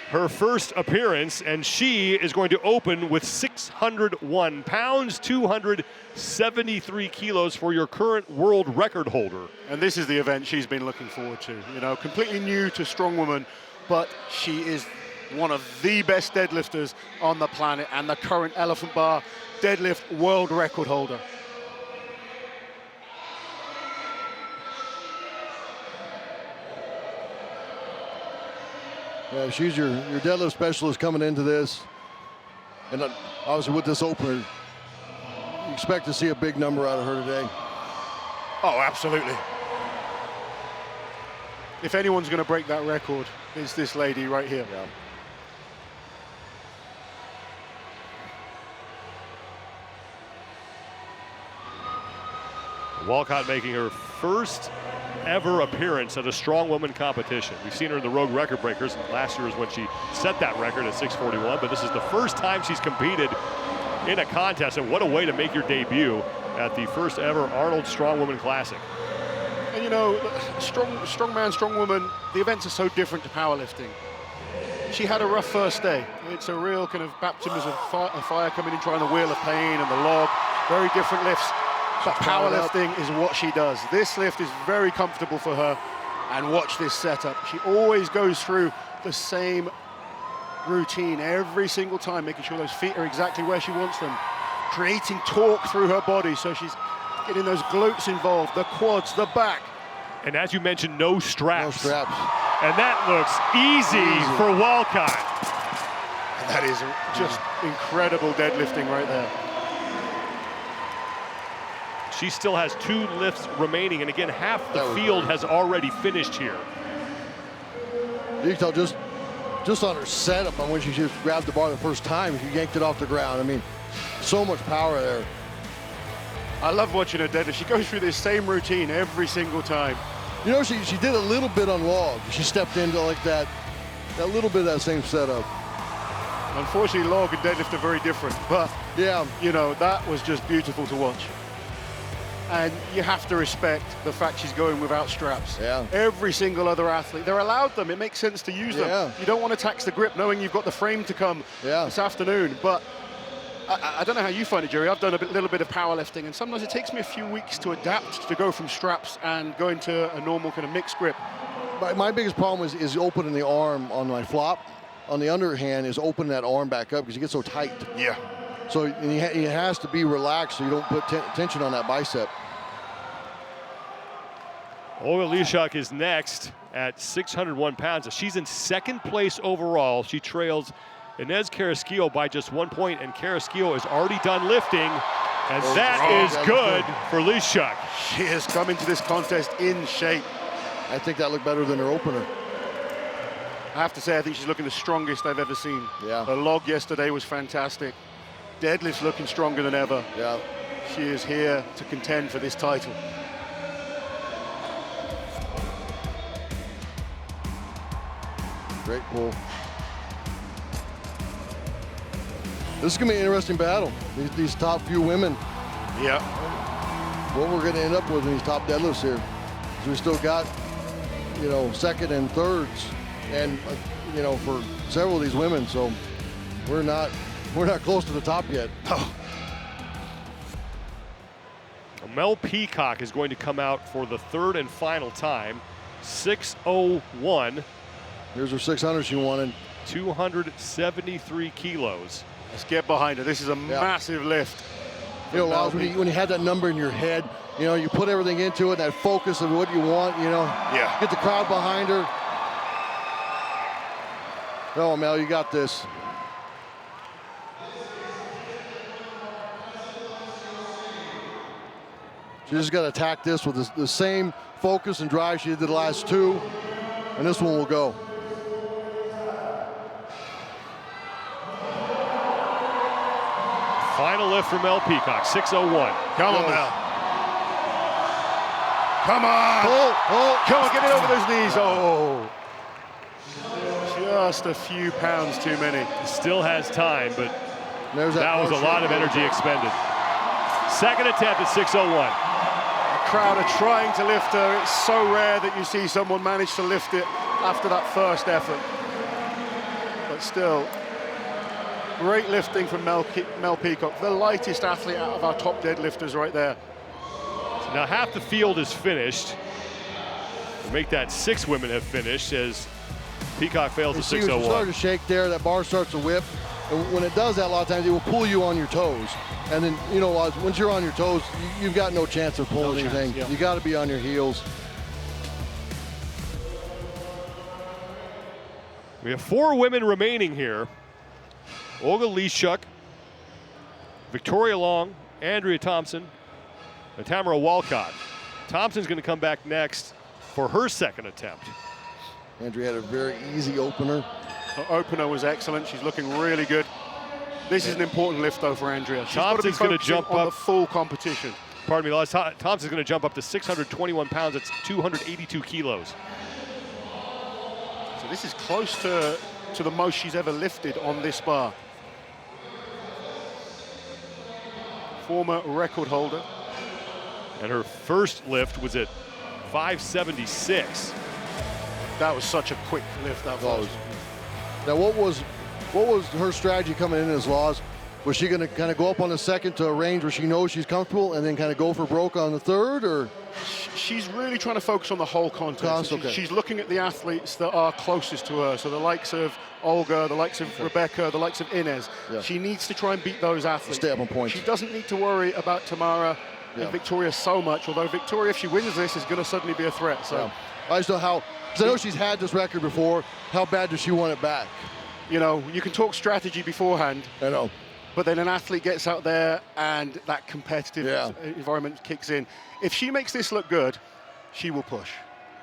her first appearance, and she is going to open with 601 pounds, 273 kilos for your current world record holder. And this is the event she's been looking forward to. Completely new to Strongwoman, but she is one of the best deadlifters on the planet and the current elephant bar deadlift world record holder. Yeah, she's your deadlift specialist coming into this. And obviously with this opener, you expect to see a big number out of her today. Oh, absolutely. If anyone's going to break that record, it's this lady right here. Yeah. Walcott making her first ever appearance at a Strongwoman competition. We've seen her in the Rogue Record Breakers. Last year was when she set that record at 641, but this is the first time she's competed in a contest, and what a way to make your debut at the first ever Arnold Strongwoman Classic. And strongman, strongwoman, the events are so different to powerlifting. She had a rough first day. It's a real kind of baptism of fire coming in, trying to wheel of pain and the log. Very different lifts. But powerlifting is what she does. This lift is very comfortable for her. And watch this setup. She always goes through the same routine every single time, making sure those feet are exactly where she wants them. Creating torque through her body, so she's getting those glutes involved, the quads, the back. And as you mentioned, no straps. No straps. And that looks easy for Walcott. And that is just incredible deadlifting right there. She still has 2 lifts remaining, and again, half the field has already finished here. You can tell just on her setup on when she just grabbed the bar the first time, she yanked it off the ground. I mean, so much power there. I love watching her deadlift. She goes through this same routine every single time. She did a little bit on log. She stepped into like that little bit of that same setup. Unfortunately, log and deadlift are very different, but yeah, that was just beautiful to watch. And you have to respect the fact she's going without straps. Yeah. Every single other athlete, they're allowed them. It makes sense to use them. You don't want to tax the grip knowing you've got the frame to come this afternoon. But I don't know how you find it, Jerry. I've done a little bit of powerlifting, and sometimes it takes me a few weeks to adapt to go from straps and go into a normal kind of mixed grip. My biggest problem is opening the arm on my flop. On the underhand is opening that arm back up because you get so tight. Yeah. So he has to be relaxed so you don't put tension on that bicep. Olga Lishuk is next at 601 pounds. She's in second place overall. She trails Inez Carrasquillo by just 1 point, and Carrasquillo is already done lifting, and that is good for Lishuk. She has come into this contest in shape. I think that looked better than her opener. I have to say, I think she's looking the strongest I've ever seen. Yeah. Her log yesterday was fantastic. Deadlift's looking stronger than ever. Yeah. She is here to contend for this title. Great pull. This is going to be an interesting battle. These top few women. Yeah. What we're going to end up with in these top deadlifts here. So we still got, you know, second and thirds, and you know, for several of these women. So we're not close to the top yet. Oh. Mel Peacock is going to come out for the third and final time. 6:01. Here's her 600 she wanted. 273 kilos. Let's get behind her. This is a massive lift. You know, Lars, when you have that number in your head, you know, you put everything into it, that focus of what you want, you know. Yeah. Get the crowd behind her. Oh, Mel, you got this. She just got to attack this with the same focus and drive she did the last two, and this one will go. Final lift for Mel Peacock, 6:01. Come on, Mel. Come on. Oh. Come on, get it over those knees. Oh. Just a few pounds too many. Still has time, but There's that was a lot of energy expended. Second attempt at 6:01. The crowd are trying to lift her. It's so rare that you see someone manage to lift it after that first effort. But still, great lifting from Mel Peacock, the lightest athlete out of our top deadlifters right there. So now half the field is finished. To make that 6 women have finished as Peacock fails at See, when 6:01. you start to shake there, that bar starts to whip. And when it does that, a lot of times it will pull you on your toes. And then, you know, once you're on your toes, you've got no chance of pulling anything. Yeah. You got to be on your heels. We have 4 women remaining here. Olga Lishuk, Victoria Long, Andrea Thompson, and Tamara Walcott. Thompson's going to come back next for her second attempt. Andrea had a very easy opener. Her opener was excellent. She's looking really good. This is an important lift, though, for Andrea. She's got to be Thompson's going to focusing jump on up. the full competition. Pardon me, Lars. Thompson's going to jump up to 621 pounds. That's 282 kilos. So this is close to the most she's ever lifted on this bar. Former record holder. And her first lift was at 576. That was such a quick lift, that was. Now, what was her strategy coming in as Laws? Was she going to kind of go up on the second to a range where she knows she's comfortable and then kind of go for broke on the third, or? She's really trying to focus on the whole contest. Okay. She's looking at the athletes that are closest to her, so the likes of Olga, the likes of Rebecca, the likes of Inez. Yeah. She needs to try and beat those athletes. Stay up on points. She doesn't need to worry about Tamara and Victoria so much, although Victoria, if she wins this, is going to suddenly be a threat. So, I just know how, because I know she's had this record before. How bad does she want it back? you know, you can talk strategy beforehand. I know. But then an athlete gets out there and that competitive environment kicks in. If she makes this look good, she will push.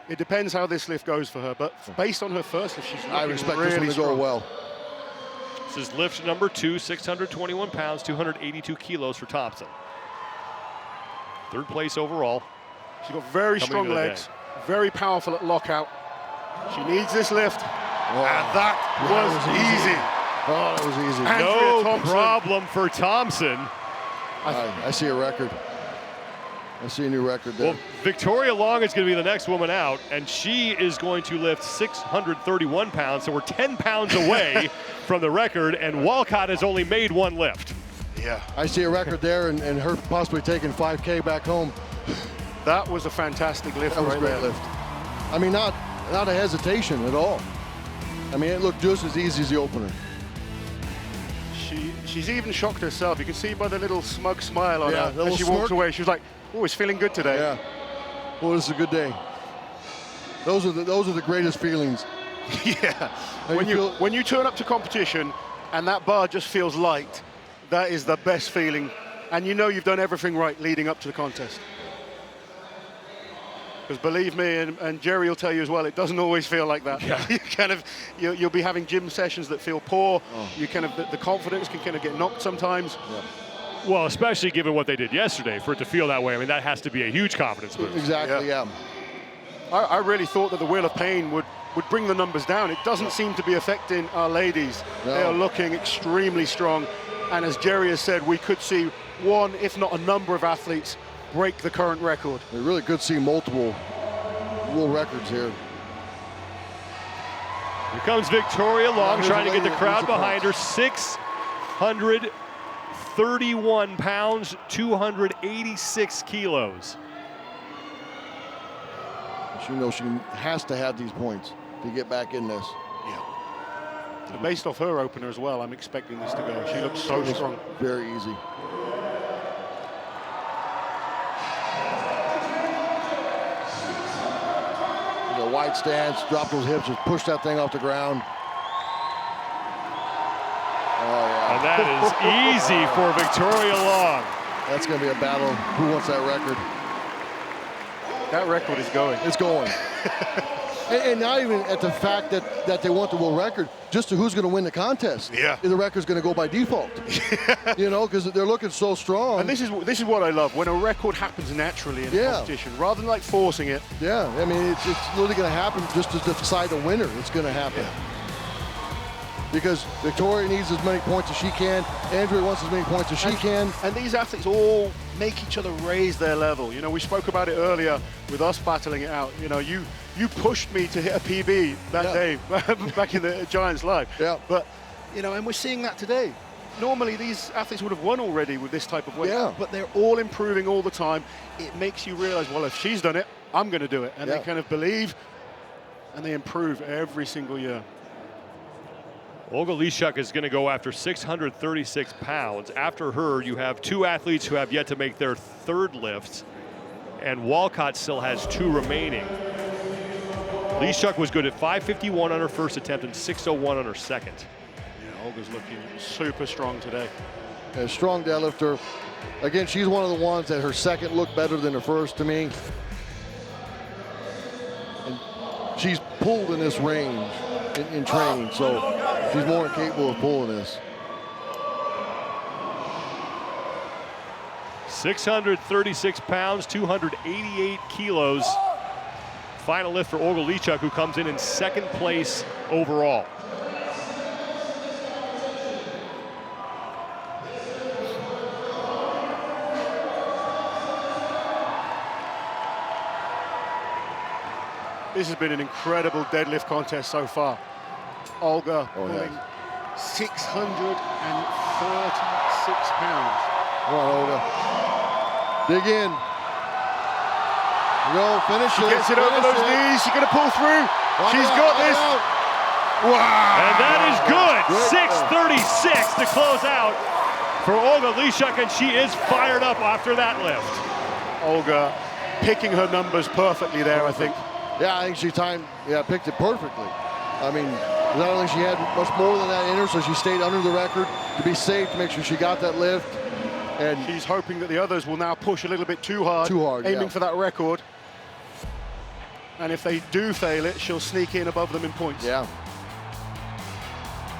It depends how this lift goes for her, but based on her first lift, she's looking I expect really this one to strong. go well. This is lift number 2, 621 pounds, 282 kilos for Thompson. Third place overall. She's got very strong legs, very powerful at lockout. She needs this lift, and that was easy. Oh, that was easy. No Thompson. problem for Thompson. I see a record. I see a new record there. Well, Victoria Long is going to be the next woman out, and she is going to lift 631 pounds, so we're 10 pounds away from the record, and Walcott has only made one lift. Yeah. I see a record there, and her possibly taking 5K back home. That was a fantastic lift. That was right a great there. lift. I mean, not a hesitation at all. I mean, it looked just as easy as the opener. She's even shocked herself. You can see by the little smug smile on her as she walks away. She was like, "Oh, it's feeling good today." Yeah. Well, this is a good day. Those are the greatest feelings. Yeah. How When you turn up to competition and that bar just feels light, that is the best feeling. And you know you've done everything right leading up to the contest. Because believe me, and Jerry will tell you as well, it doesn't always feel like that. Yeah. You'll be having gym sessions that feel poor. You the confidence can kind of get knocked sometimes. Yeah. Well, especially given what they did yesterday, for it to feel that way, I mean, that has to be a huge confidence boost. Exactly, yeah. I really thought that the Wheel of Pain would bring the numbers down. It doesn't seem to be affecting our ladies. No. They are looking extremely strong. And as Jerry has said, we could see one, if not a number of athletes break the current record. We really could see multiple world records here. Here comes Victoria Long, trying to get the crowd behind her. 631 pounds, 286 kilos. She knows she has to have these points to get back in this. Yeah. Based off her opener as well, I'm expecting this to go. She looks so strong. Very easy. The wide stance, drop those hips, just push that thing off the ground. Oh, yeah. And that is easy for Victoria Long. That's going to be a battle. Who wants that record? That record is going. It's going. and not even at the fact that they want the world record, just to who's going to win the contest. Yeah. The record's going to go by default. You know, because they're looking so strong. And this is what I love, when a record happens naturally in a competition, rather than like forcing it. Yeah, I mean, it's literally going to happen just to decide the winner. It's going to happen. Yeah. Because Victoria needs as many points as she can. Andrea wants as many points as she can. And these athletes all make each other raise their level. You know, we spoke about it earlier with us battling it out. You know, you pushed me to hit a PB that day back in the Giants Live. Yeah. But, you know, and we're seeing that today. Normally these athletes would have won already with this type of weight. Yeah. But they're all improving all the time. It makes you realize, well, if she's done it, I'm going to do it. And they kind of believe and they improve every single year. Olga Lishuk is going to go after 636 pounds. After her, you have two athletes who have yet to make their third lifts, and Walcott still has two remaining. Lishuk was good at 551 on her first attempt and 601 on her second. Yeah, Olga's looking super strong today. A strong deadlifter. Again, she's one of the ones that her second looked better than her first to me. And she's pulled in this range in training, so she's more than capable of pulling this. 636 pounds, 288 kilos. Final lift for Olga Lishuk, who comes in second place overall. This has been an incredible deadlift contest so far. Olga pulling 636 pounds. Come on, Olga. Dig in. Go, finish it. She gets it over those knees. She's going to pull through. She's got this. Wow. And that is good. 636 to close out for Olga Lishuk, and she is fired up after that lift. Olga picking her numbers perfectly there, I think. Yeah, I think she picked it perfectly. I mean, I don't think she had much more than that in her, so she stayed under the record to be safe, to make sure she got that lift. And she's hoping that the others will now push a little bit too hard, aiming for that record. And if they do fail it, she'll sneak in above them in points. Yeah.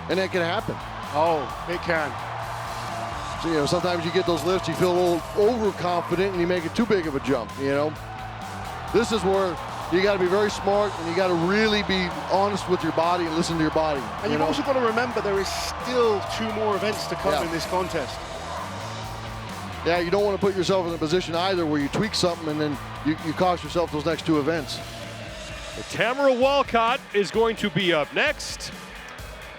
And that can happen. Oh, it can. So, you know, sometimes you get those lifts, you feel a little overconfident, and you make it too big of a jump, you know. This is where you got to be very smart, and you got to really be honest with your body and listen to your body. And you've also got to remember there is still 2 more events to come in this contest. Yeah, you don't want to put yourself in a position either where you tweak something and then you cost yourself those next 2 events. Tamara Walcott is going to be up next.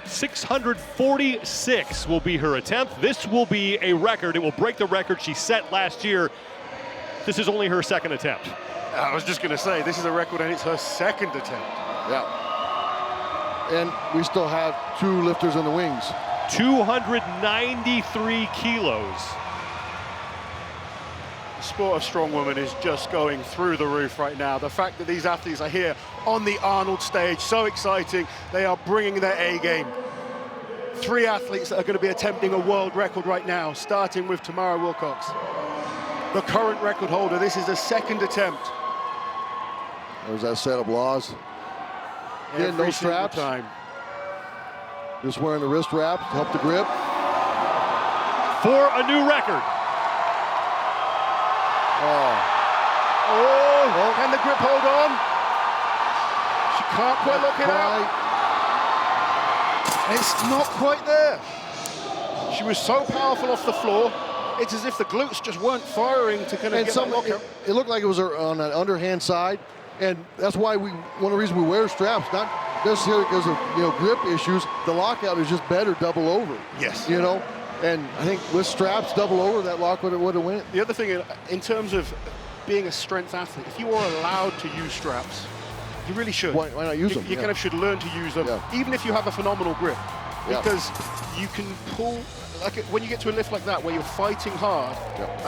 646 will be her attempt. This will be a record. It will break the record she set last year. This is only her second attempt. I was just going to say, this is a record and it's her second attempt. Yeah. And we still have 2 lifters in the wings. 293 kilos. The sport of strong women is just going through the roof right now. The fact that these athletes are here on the Arnold stage, so exciting. They are bringing their A game. 3 athletes that are going to be attempting a world record right now, starting with Tamara Walcott, the current record holder. This is the 2nd attempt. There's that set of laws. Again, no straps. Time. Just wearing the wrist wraps to help the grip. For a new record. Oh, can the grip hold on? She can't quite lock it out. It's not quite there. She was so powerful off the floor. It's as if the glutes just weren't firing to kind of get that lockout. It looked like it was on an underhand side, and that's why one of the reasons we wear straps, not necessarily because of grip issues. The lockout is just better double over. Yes. And I think with straps double over, that lock would have went. The other thing, in terms of being a strength athlete, if you are allowed to use straps, you really should. Why not use them? You kind of should learn to use them, even if you have a phenomenal grip, because you can pull. Like when you get to a lift like that, where you're fighting hard,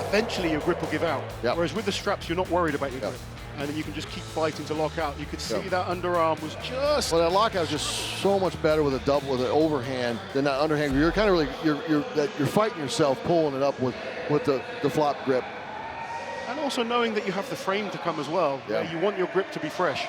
eventually your grip will give out. Whereas with the straps, you're not worried about your grip, and then you can just keep fighting to lock out. You could see that underarm was just. Well, that lockout is just so much better with an overhand than that underhand. You're kind of really you're fighting yourself, pulling it up with the flop grip. And also knowing that you have the frame to come as well. You want your grip to be fresh.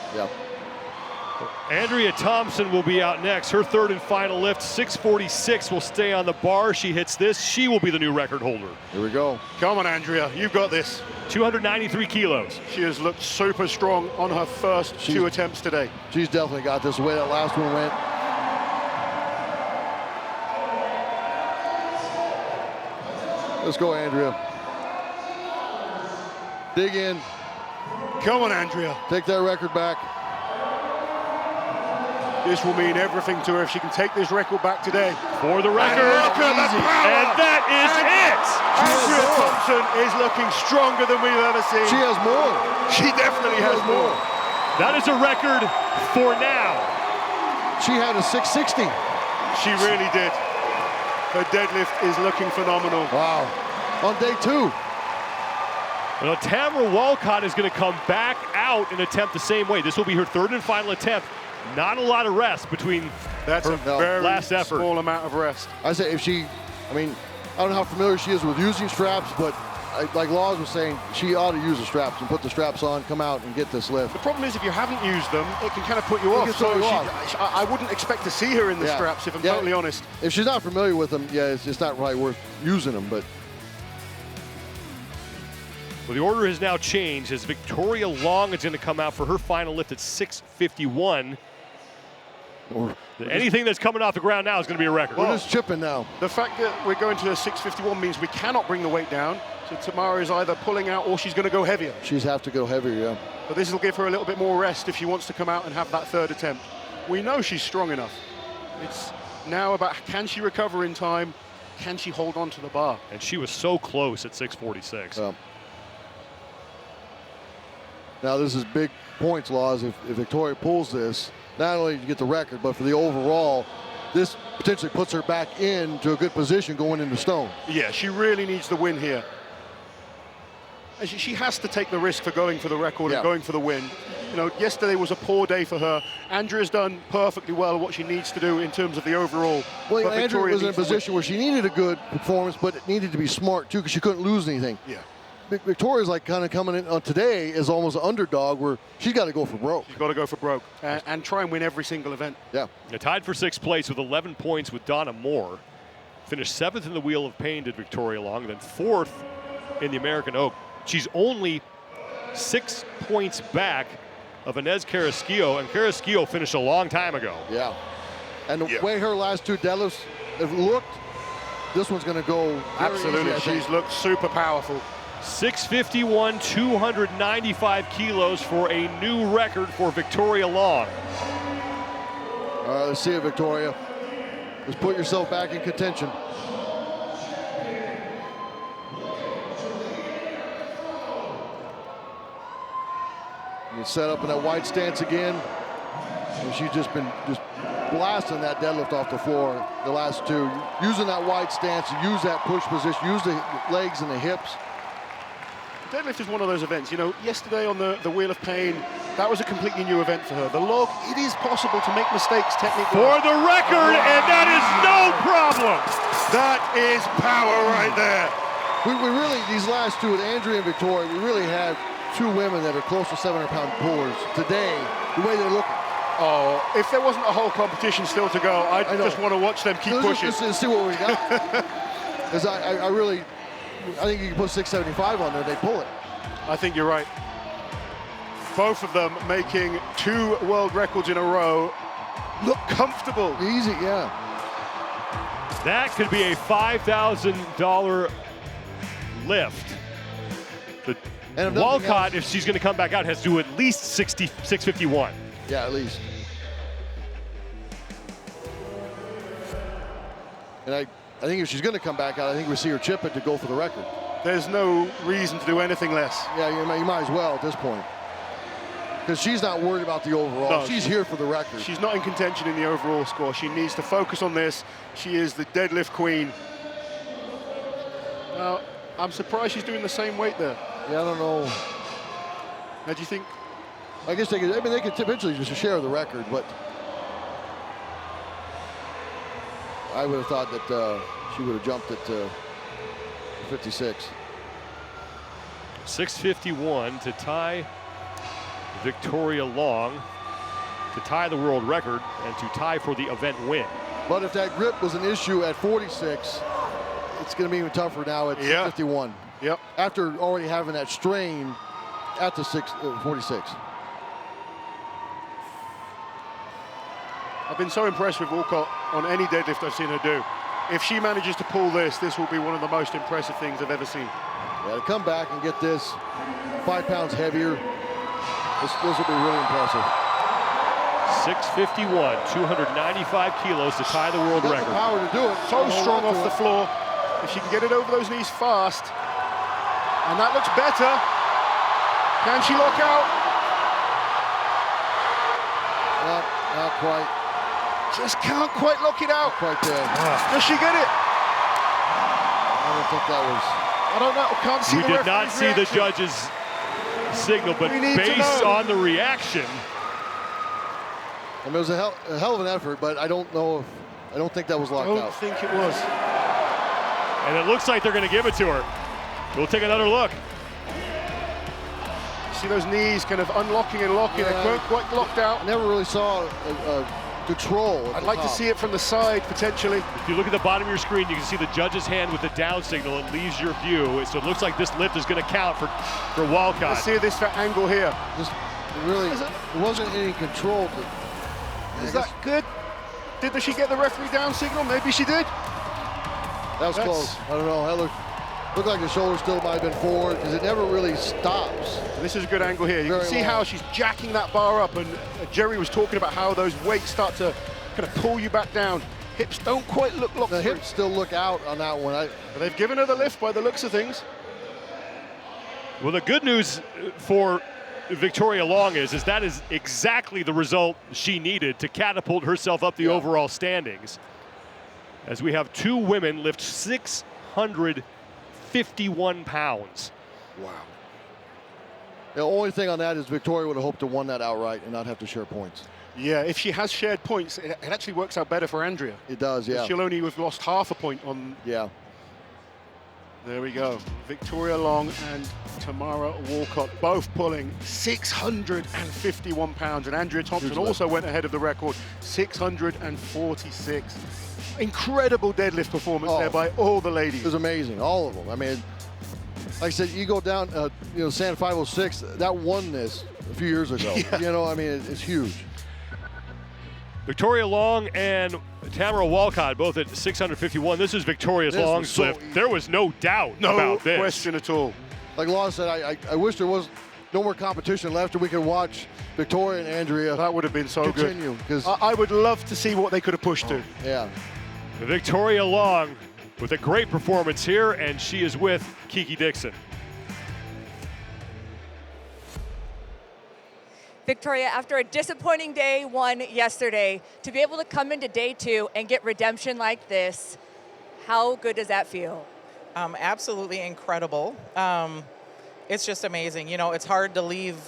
Andrea Thompson will be out next. Her 3rd and final lift, 646, will stay on the bar. She hits this. She will be the new record holder. Here we go. Come on, Andrea. You've got this. 293 kilos. She has looked super strong on her first 2 attempts today. She's definitely got this. The way that last one went. Let's go, Andrea. Dig in. Come on, Andrea. Take that record back. This will mean everything to her if she can take this record back today. For the record. And that is it. Andrea Thompson is looking stronger than we've ever seen. She has more. She definitely has more. That is a record for now. She had a 660. She really did. Her deadlift is looking phenomenal. Wow. On day 2. Well, Tamara Walcott is going to come back out and attempt the same way. This will be her 3rd and final attempt. Not a lot of rest between That's her a very last effort. Small amount of rest. I say I don't know how familiar she is with using straps, but like Laws was saying, she ought to use the straps and put the straps on, come out and get this lift. The problem is if you haven't used them, it can kind of put you off. I wouldn't expect to see her in the straps, if I'm totally honest. If she's not familiar with them, it's not really worth using them. But well, the order has now changed as Victoria Long is going to come out for her final lift at 651. Anything that's coming off the ground now is going to be a record. We're just chipping now. The fact that we're going to a 651 means we cannot bring the weight down. So Tamara is either pulling out or she's going to go heavier. She's have to go heavier, But this will give her a little bit more rest if she wants to come out and have that 3rd attempt. We know she's strong enough. It's now about can she recover in time? Can she hold on to the bar? And she was so close at 646. Now this is big points, Laws. If Victoria pulls this, not only to get the record, but for the overall, this potentially puts her back into a good position going into stone. Yeah, she really needs the win here. And she has to take the risk for going for the record and going for the win. Yesterday was a poor day for her. Andrea's done perfectly well what she needs to do in terms of the overall. Well, Andrea was in a position where she needed a good performance, but it needed to be smart too, because she couldn't lose anything. Yeah. Victoria's like kind of coming in on today as almost an underdog where she's got to go for broke. She's got to go for broke and try and win every single event. Tied for 6th place with 11 points with Donna Moore. Finished 7th in the Wheel of Pain did Victoria Long, then 4th in the American Oak. She's only 6 points back of Inez Carrasquillo, and Carrasquillo finished a long time ago. And the way her last 2 deadlifts have looked, this one's going to go absolutely easy, she's looked super powerful. 651, 295 kilos for a new record for Victoria Long. All right, let's see it, Victoria. Just put yourself back in contention. You set up in that wide stance again. And she's just been blasting that deadlift off the floor, the last two. Using that wide stance, use that push position, use the legs and the hips. Deadlift is one of those events, you know, yesterday on the Wheel of Pain, that was a completely new event for her. The log, it is possible to make mistakes technically. For the record, and that is no problem. That is power right there. We really, these last two with Andrea and Victoria, we really had two women that are close to 700-pound pullers today, the way they're looking. Oh, if there wasn't a whole competition still to go, I just want to watch them keep pushing. Just see what we got. Because I think you can put 675 on there, they pull it. I think you're right. Both of them making 2 world records in a row. Look comfortable. Easy, yeah. That could be a $5,000 lift. And Walcott, if she's going to come back out, has to do at least 651. Yeah, at least. And I think if she's going to come back out, I think we see her chip it to go for the record. There's no reason to do anything less. Yeah, you might as well at this point. Because she's not worried about the overall. No, she's here for the record. She's not in contention in the overall score. She needs to focus on this. She is the deadlift queen. Now, I'm surprised she's doing the same weight there. Yeah, I don't know. How do you think? I guess they could eventually just share the record, but I would have thought that she would have jumped it to 56. 651 to tie Victoria Long, to tie the world record, and to tie for the event win. But if that grip was an issue at 46, it's going to be even tougher now at 51. Yep. After already having that strain at the 46. I've been so impressed with Walcott on any deadlift I've seen her do. If she manages to pull this will be one of the most impressive things I've ever seen. Yeah, to come back and get this 5 pounds heavier, this will be really impressive. 651, 295 kilos to tie the world record. The power to do it. So strong off the floor. If she can get it over those knees fast, and that looks better. Can she lock out? Not quite. Just can't quite lock it out. Not quite there. Does she get it? I don't think that was. I don't know. Can't see. We did not see the judge's signal, but based on the reaction. I mean, it was a hell of an effort, but I don't think that was locked out. I don't think it was. And it looks like they're going to give it to her. We'll take another look. See those knees kind of unlocking and locking. Yeah. They weren't quite locked out. I never really saw control. I'd like to see it from the side, potentially. If you look at the bottom of your screen, you can see the judge's hand with the down signal. It leaves your view. So it looks like this lift is going to count for Walcott. Let's see this angle here. There wasn't any control. Is that good? Did she get the referee down signal? Maybe she did. That was close. I don't know. That looked like the shoulder still might have been forward because it never really stops. This is a good angle here. You can see how she's jacking that bar up, and Jerry was talking about how those weights start to kind of pull you back down. Hips don't quite look locked The through. hips still look out on that one. But they've given her the lift by the looks of things. Well, the good news for Victoria Long is that is exactly the result she needed to catapult herself up the overall standings. As we have 2 women lift 651 pounds. Wow. The only thing on that is Victoria would have hoped to won that outright and not have to share points. Yeah, if she has shared points, it actually works out better for Andrea. It does, yeah. She'll only have lost half a point on. Yeah. There we go. Victoria Long and Tamara Walcott both pulling 651 pounds. And Andrea Thompson also went ahead of the record, 646. Incredible deadlift performance there by all the ladies. It was amazing, all of them. I mean, like I said, you go down, San 506, that won this a few years ago. Yeah. You know, I mean, it's huge. Victoria Long and Tamara Walcott both at 651. This is Victoria Long's lift. There was no doubt about this. No question at all. Like Law said, I wish there was no more competition left and we could watch Victoria and Andrea. That would have been so continue, good. I would love to see what they could have pushed to. Yeah. Victoria Long with a great performance here, and she is with Kiki Dixon. Victoria, after a disappointing day one yesterday, to be able to come into day two and get redemption like this, how good does that feel? Absolutely incredible. It's just amazing. You know, it's hard to leave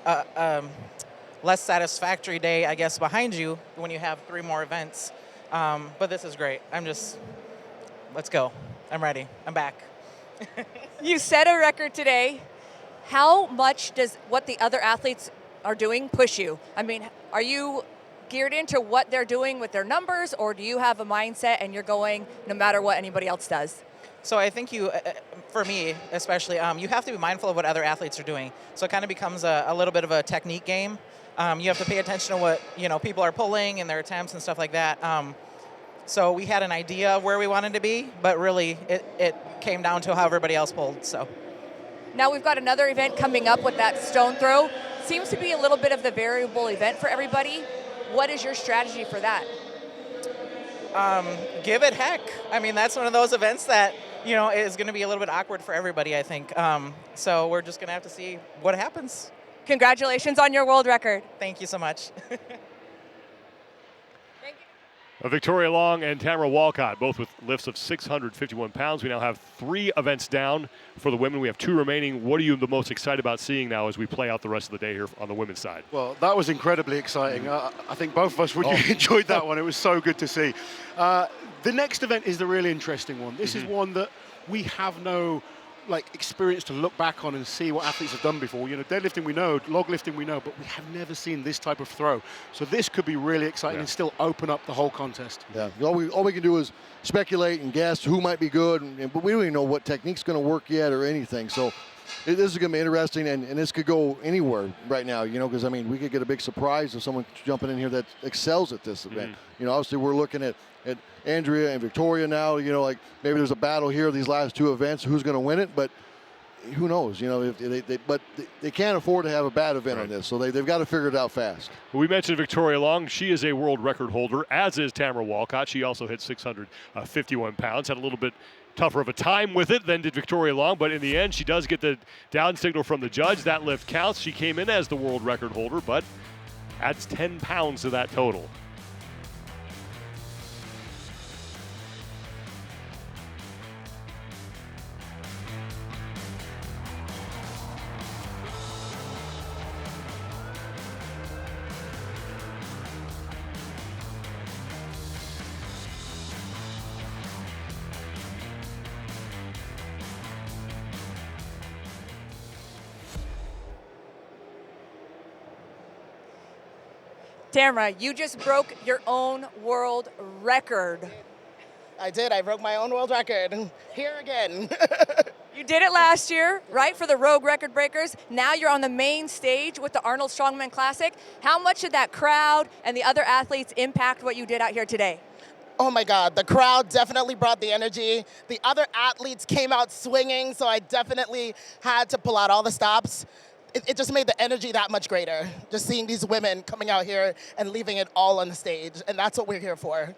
a less satisfactory day, I guess, behind you when you have 3 more events. But this is great. Let's go. I'm ready. I'm back. You set a record today. How much does what the other athletes are doing push you? I mean, are you geared into what they're doing with their numbers, or do you have a mindset and you're going no matter what anybody else does? So I think for me especially, you have to be mindful of what other athletes are doing. So it kind of becomes a little bit of a technique game. You have to pay attention to what people are pulling and their attempts and stuff like that. So we had an idea of where we wanted to be, but really it came down to how everybody else pulled. So now we've got another event coming up with that stone throw. Seems to be a little bit of the variable event for everybody. What is your strategy for that? Give it heck. I mean, that's one of those events that, is going to be a little bit awkward for everybody, I think. So we're just going to have to see what happens. Congratulations on your world record. Thank you so much. Victoria Long and Tamara Walcott, both with lifts of 651 pounds. We now have 3 events down for the women. We have 2 remaining. What are you the most excited about seeing now as we play out the rest of the day here on the women's side? Well, that was incredibly exciting. I think both of us really enjoyed that one. It was so good to see. The next event is the really interesting one. This is one that we have no experience to look back on and see what athletes have done before. Deadlifting we know, log lifting we know, but we have never seen this type of throw. So this could be really exciting and still open up the whole contest. Yeah, all we can do is speculate and guess who might be good, but we don't even know what technique's going to work yet or anything. So this is going to be interesting, and this could go anywhere right now, because, I mean, we could get a big surprise of someone jumping in here that excels at this event. Obviously we're looking at Andrea and Victoria now, maybe there's a battle here these last 2 events, who's going to win it, but who knows, but they can't afford to have a bad event on this, so they've got to figure it out fast. We mentioned Victoria Long. She is a world record holder, as is Tamara Walcott. She also hit 651 pounds, had a little bit tougher of a time with it than did Victoria Long, but in the end, she does get the down signal from the judge. That lift counts. She came in as the world record holder, but adds 10 pounds to that total. Tamara, you just broke your own world record. I did. I broke my own world record. Here again. You did it last year, right, for the Rogue Record Breakers. Now you're on the main stage with the Arnold Strongman Classic. How much did that crowd and the other athletes impact what you did out here today? Oh my God, the crowd definitely brought the energy. The other athletes came out swinging, so I definitely had to pull out all the stops. It just made the energy that much greater, just seeing these women coming out here and leaving it all on the stage, and that's what we're here for.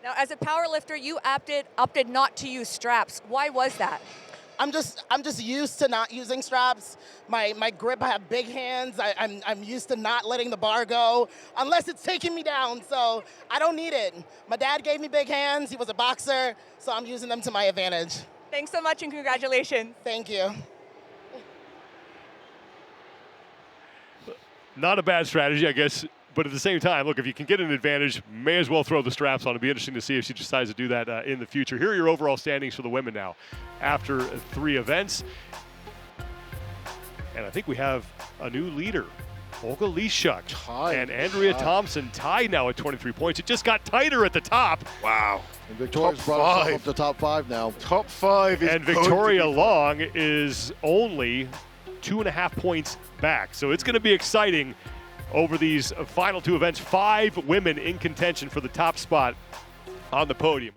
Now, as a power lifter, you opted not to use straps. Why was that? I'm just used to not using straps. My grip, I have big hands. I'm used to not letting the bar go unless it's taking me down, so I don't need it. My dad gave me big hands. He was a boxer, so I'm using them to my advantage. Thanks so much and congratulations. Thank you. Not a bad strategy, I guess, but at the same time, look, if you can get an advantage, may as well throw the straps on. It'll be interesting to see if she decides to do that in the future. Here are your overall standings for the women now after 3 events. And I think we have a new leader, Olga Lishuk and Andrea Thompson tied now at 23 points. It just got tighter at the top. Wow. And Victoria's brought herself up to top 5 now. Top 5 is and Victoria Long is only 2.5 points back. So it's going to be exciting over these final 2 events. 5 women in contention for the top spot on the podium.